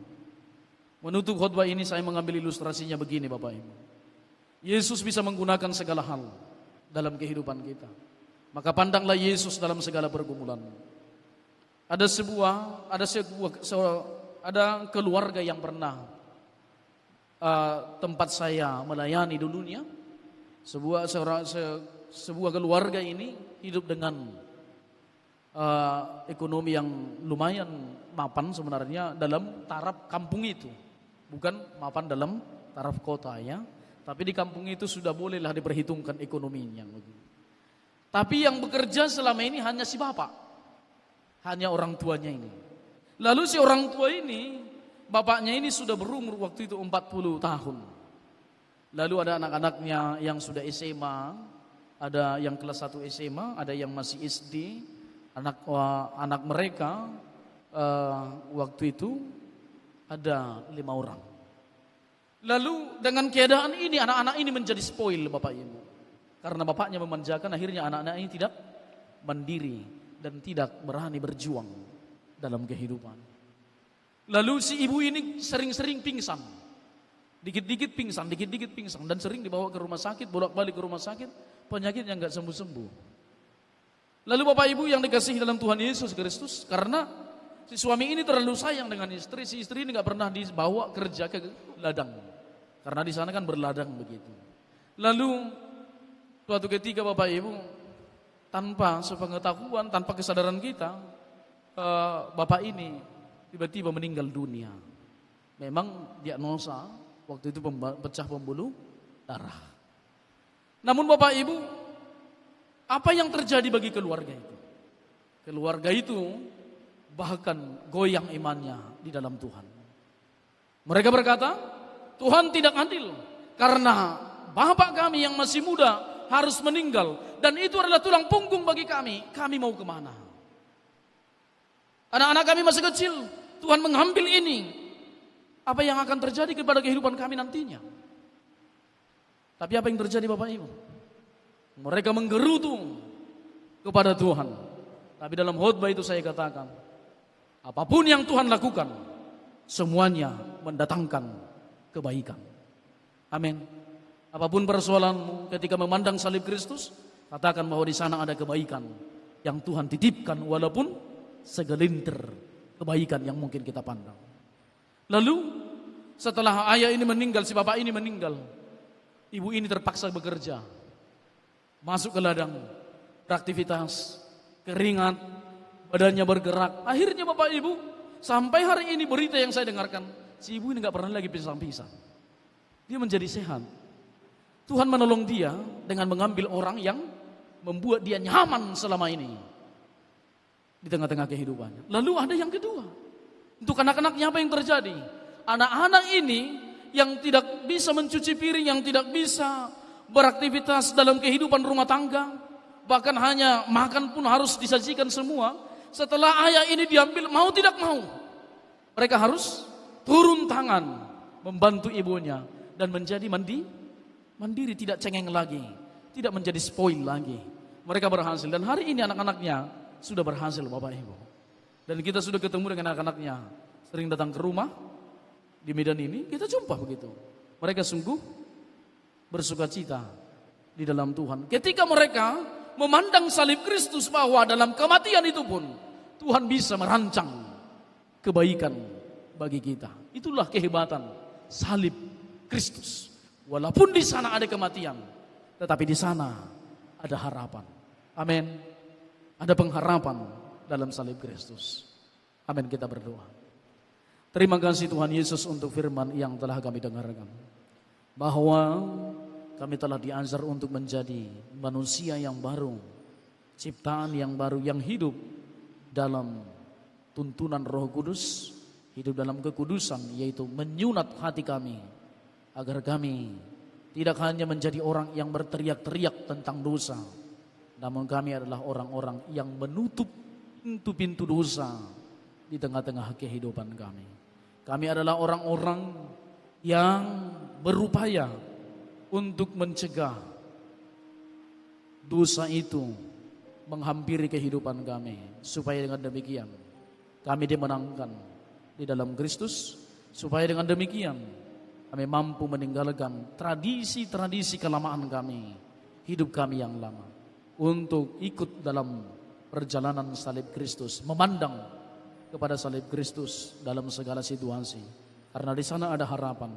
Menutup khotbah ini saya mengambil ilustrasinya begini Bapak Ibu. Yesus bisa menggunakan segala hal dalam kehidupan kita. Maka pandanglah Yesus dalam segala pergumulan. Ada keluarga yang pernah tempat saya melayani dulunya. Sebuah keluarga ini hidup dengan ekonomi yang lumayan mapan sebenarnya dalam taraf kampung itu. Bukan mapan dalam taraf kota ya. Tapi di kampung itu sudah bolehlah diperhitungkan ekonominya. Tapi yang bekerja selama ini hanya si bapak. Hanya orang tuanya ini. Lalu si orang tua ini, bapaknya ini sudah berumur waktu itu 40 tahun. Lalu ada anak-anaknya yang sudah SMA, ada yang kelas 1 SMA, ada yang masih SD. Anak mereka waktu itu ada 5 orang. Lalu dengan keadaan ini anak-anak ini menjadi spoil Bapak Ibu. Karena bapaknya memanjakan, akhirnya anak-anak ini tidak mandiri dan tidak berani berjuang dalam kehidupan. Lalu si ibu ini sering-sering pingsan. Dikit-dikit pingsan dan sering dibawa ke rumah sakit, bolak-balik ke rumah sakit, penyakitnya enggak sembuh-sembuh. Lalu Bapak Ibu yang dikasihi dalam Tuhan Yesus Kristus, karena si suami ini terlalu sayang dengan istri, si istri ini enggak pernah dibawa kerja ke ladang. Karena di sana kan berladang begitu. Lalu suatu ketika Bapak Ibu tanpa sepengetahuan, tanpa kesadaran kita, bapak ini tiba-tiba meninggal dunia. Memang diagnosa waktu itu pecah pembuluh darah. Namun Bapak Ibu, apa yang terjadi bagi keluarga itu? Keluarga itu bahkan goyang imannya di dalam Tuhan. Mereka berkata, Tuhan tidak adil karena bapak kami yang masih muda harus meninggal dan itu adalah tulang punggung bagi kami. Kami mau kemana? Anak-anak kami masih kecil, Tuhan mengambil ini. Apa yang akan terjadi kepada kehidupan kami nantinya? Tapi apa yang terjadi Bapak Ibu? Mereka menggerutu kepada Tuhan. Tapi dalam khotbah itu saya katakan, apapun yang Tuhan lakukan, semuanya mendatangkan kebaikan. Amin. Apapun persoalanmu ketika memandang salib Kristus, katakan bahwa di sana ada kebaikan yang Tuhan titipkan walaupun segelintir kebaikan yang mungkin kita pandang. Lalu setelah ayah ini meninggal, si bapak ini meninggal, ibu ini terpaksa bekerja, masuk ke ladang, beraktivitas, keringat, badannya bergerak. Akhirnya bapak ibu, sampai hari ini berita yang saya dengarkan, si ibu ini gak pernah lagi pisah-pisah. Dia menjadi sehat. Tuhan menolong dia dengan mengambil orang yang membuat dia nyaman selama ini di tengah-tengah kehidupannya. Lalu ada yang kedua. Untuk anak-anaknya apa yang terjadi? Anak-anak ini yang tidak bisa mencuci piring, yang tidak bisa beraktivitas dalam kehidupan rumah tangga, bahkan hanya makan pun harus disajikan semua. Setelah ayah ini diambil, mau tidak mau, mereka harus turun tangan membantu ibunya dan menjadi mandiri, tidak cengeng lagi, tidak menjadi spoil lagi. Mereka berhasil dan hari ini anak-anaknya sudah berhasil Bapak Ibu. Dan kita sudah ketemu dengan anak-anaknya, sering datang ke rumah di Medan ini, kita jumpa begitu. Mereka sungguh bersukacita di dalam Tuhan. Ketika mereka memandang salib Kristus bahwa dalam kematian itu pun Tuhan bisa merancang kebaikan bagi kita. Itulah kehebatan salib Kristus. Walaupun di sana ada kematian, tetapi di sana ada harapan. Amin. Ada pengharapan dalam salib Kristus. Amin, kita berdoa. Terima kasih Tuhan Yesus untuk firman yang telah kami dengarkan. Bahwa kami telah diajar untuk menjadi manusia yang baru. Ciptaan yang baru yang hidup dalam tuntunan Roh Kudus. Hidup dalam kekudusan, yaitu menyunat hati kami. Agar kami tidak hanya menjadi orang yang berteriak-teriak tentang dosa. Namun kami adalah orang-orang yang menutup pintu-pintu dosa di tengah-tengah kehidupan kami. Kami adalah orang-orang yang berupaya untuk mencegah dosa itu menghampiri kehidupan kami. Supaya dengan demikian kami dimenangkan di dalam Kristus. Supaya dengan demikian kami mampu meninggalkan tradisi-tradisi kelamaan kami, hidup kami yang lama. Untuk ikut dalam perjalanan salib Kristus, memandang kepada salib Kristus dalam segala situasi. Karena di sana ada harapan,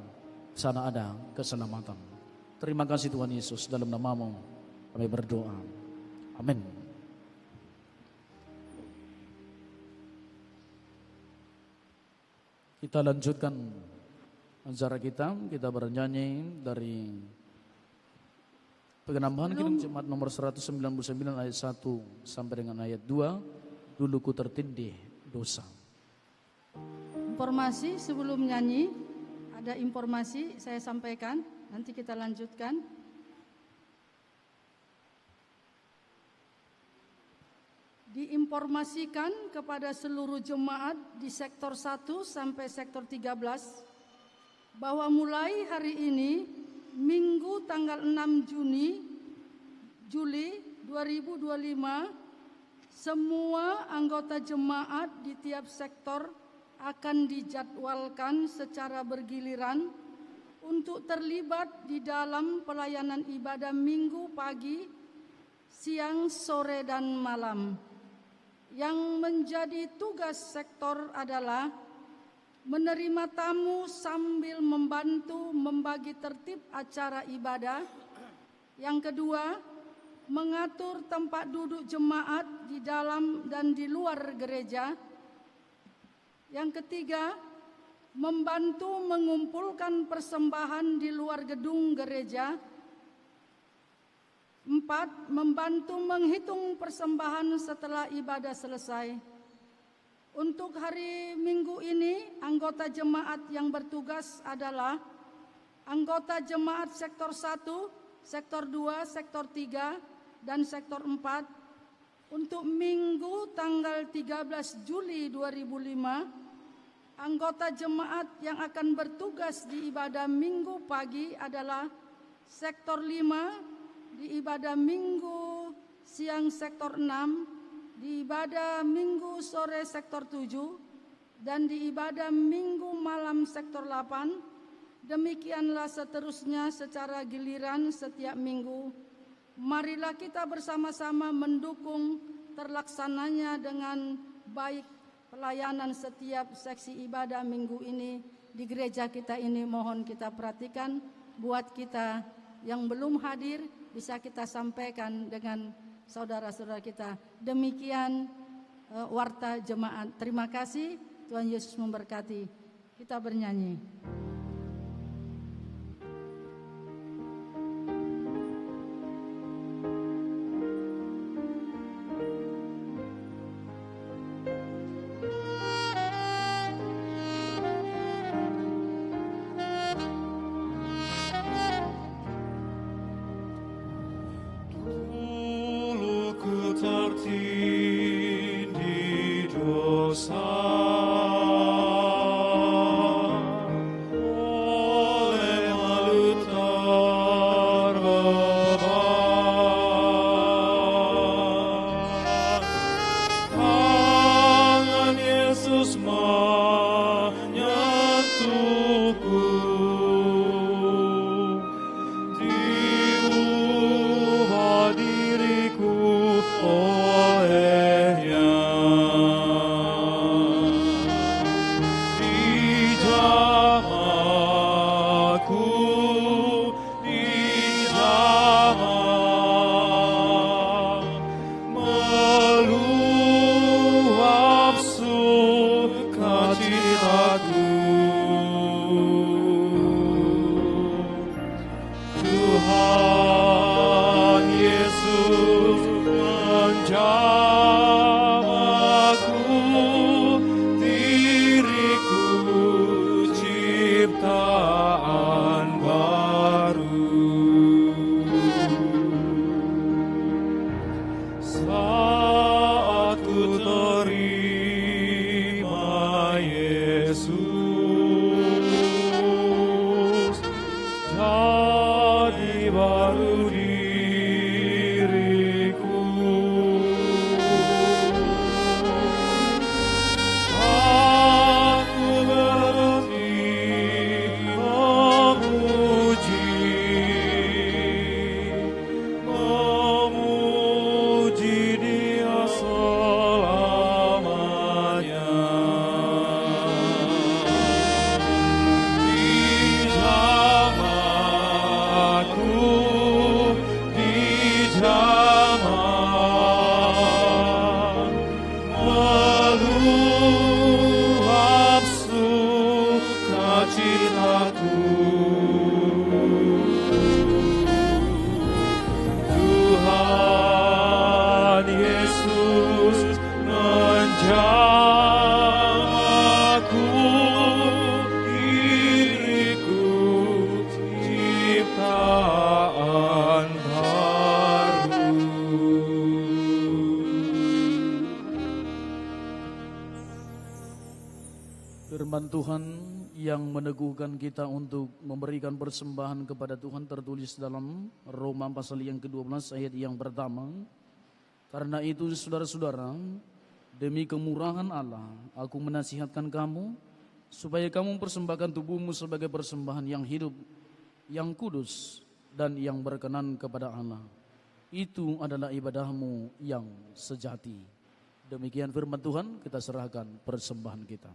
di sana ada keselamatan. Terima kasih Tuhan Yesus, dalam nama-Mu kami berdoa. Amin. Kita lanjutkan acara kita bernyanyi dari Penambahan Kitab Jemaat nomor 199 ayat 1 sampai dengan ayat 2. Dulu ku tertindih dosa. Informasi sebelum nyanyi, ada informasi saya sampaikan, nanti kita lanjutkan. Diinformasikan kepada seluruh jemaat di sektor 1 sampai sektor 13 bahwa mulai hari ini Minggu tanggal 6 Juli 2025 semua anggota jemaat di tiap sektor akan dijadwalkan secara bergiliran untuk terlibat di dalam pelayanan ibadah Minggu pagi, siang, sore, dan malam. Yang menjadi tugas sektor adalah menerima tamu sambil membantu membagi tertib acara ibadah. Yang kedua, mengatur tempat duduk jemaat di dalam dan di luar gereja. Yang ketiga, membantu mengumpulkan persembahan di luar gedung gereja. 4. Membantu menghitung persembahan setelah ibadah selesai. Untuk hari Minggu ini, anggota jemaat yang bertugas adalah anggota jemaat sektor 1, sektor 2, sektor 3, dan sektor 4. Untuk Minggu tanggal 13 Juli 2005, anggota jemaat yang akan bertugas di ibadah Minggu pagi adalah sektor 5, di ibadah Minggu siang sektor 6, di ibadah Minggu sore sektor 7, dan di ibadah Minggu malam sektor 8. Demikianlah seterusnya secara giliran setiap minggu. Marilah kita bersama-sama mendukung terlaksananya dengan baik pelayanan setiap seksi ibadah minggu ini di gereja kita ini. Mohon kita perhatikan, buat kita yang belum hadir bisa kita sampaikan dengan saudara-saudara kita. Demikian warta jemaat. Terima kasih, Tuhan Yesus memberkati. Kita bernyanyi. Tertindih dosa, oleh malu terbeban. Tangan Yesus menyentuhku, diubah diriku olehnya. Dijamaku, dijamah, meluap sukacitaku. Tuhan Yesus menjamaku, diriku ciptaan baru. Saat ku terima Yesus, jadi baru diriku. Aku berhenti memuji Dia selamanya. Dijamaku, dijamah, meluap sukacitaku. Tuhan Yesus menjamaku, diriku ciptaan baru. Firman Tuhan yang meneguhkan kita untuk memberikan persembahan kepada Tuhan tertulis dalam Roma pasal yang ke-12 ayat yang pertama. Karena itu saudara-saudara, demi kemurahan Allah, aku menasihatkan kamu supaya kamu persembahkan tubuhmu sebagai persembahan yang hidup, yang kudus, dan yang berkenan kepada Allah. Itu adalah ibadahmu yang sejati. Demikian firman Tuhan, kita serahkan persembahan kita.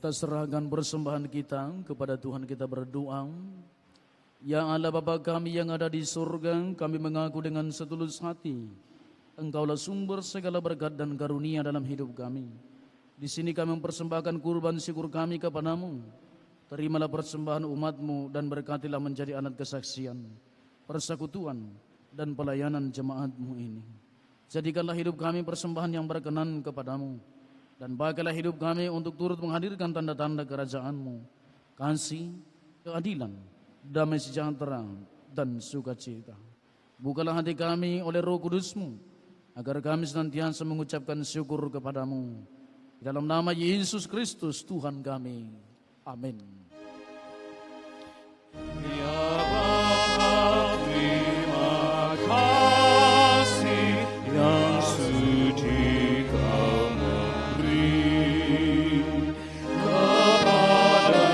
Kita serahkan persembahan kita kepada Tuhan, kita berdoa. Ya Allah Bapa kami yang ada di surga, kami mengaku dengan setulus hati, Engkaulah sumber segala berkat dan karunia dalam hidup kami. Di sini kami mempersembahkan kurban syukur kami kepadamu. Terimalah persembahan umat-Mu dan berkatilah menjadi alat kesaksian, persekutuan, dan pelayanan jemaat-Mu ini. Jadikanlah hidup kami persembahan yang berkenan kepadamu, dan pakailah hidup kami untuk turut menghadirkan tanda-tanda kerajaan-Mu, kasih, keadilan, damai sejahtera, dan sukacita. Bukalah hati kami oleh Roh Kudus-Mu, agar kami senantiasa mengucapkan syukur kepadamu. Dalam nama Yesus Kristus Tuhan kami. Amin. Ya Bapa, terima kasih yang suci Kau beri kepada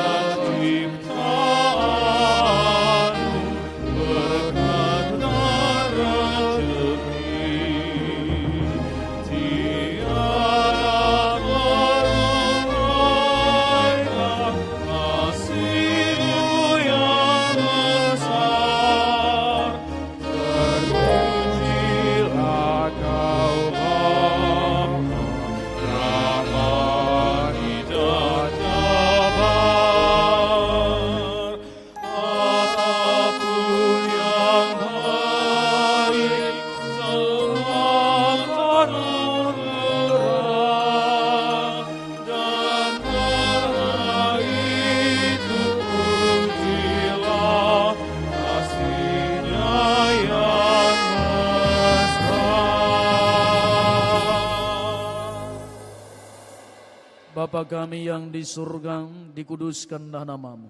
ciptaan-Mu berkat dan rezeki. Tiada teruraikan kasih-Mu yang besar. Terpujilah Kau Bapa, Rama Hidat Jabar. Apapun yang baik selamatkan orang, dan karena itu pujilah kasih-Nya yang besar. Bapa kami yang di surga, dikuduskanlah nama-Mu.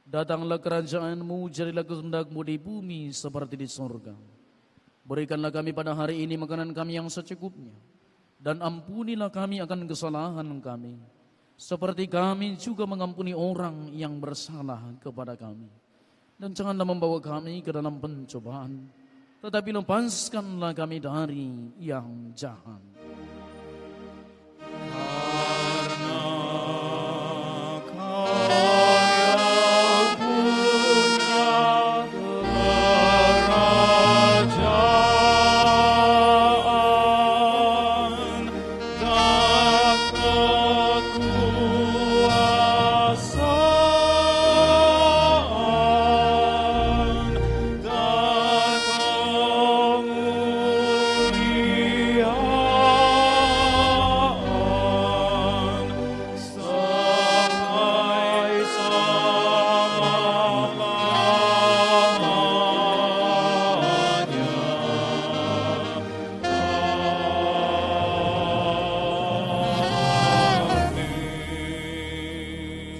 Datanglah kerajaan-Mu, jadilah kehendak-Mu di bumi seperti di surga. Berikanlah kami pada hari ini makanan kami yang secukupnya, dan ampunilah kami akan kesalahan kami, seperti kami juga mengampuni orang yang bersalah kepada kami. Dan janganlah membawa kami ke dalam pencobaan, tetapi lepaskanlah kami dari yang jahat.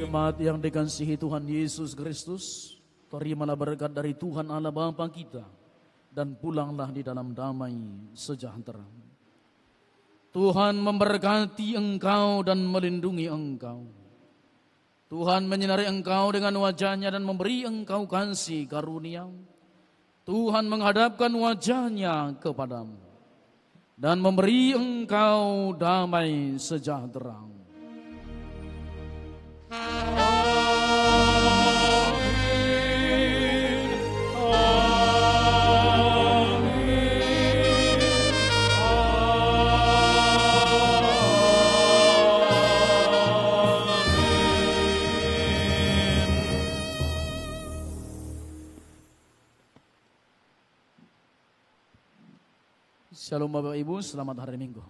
Jemaat yang dikasihi Tuhan Yesus Kristus, terimalah berkat dari Tuhan Allah Bapa kita, dan pulanglah di dalam damai sejahtera. Tuhan memberkati engkau dan melindungi engkau. Tuhan menyinari engkau dengan wajah-Nya dan memberi engkau kasih karunia. Tuhan menghadapkan wajah-Nya kepadamu dan memberi engkau damai sejahtera. Shalom Bapak Ibu, selamat hari Minggu.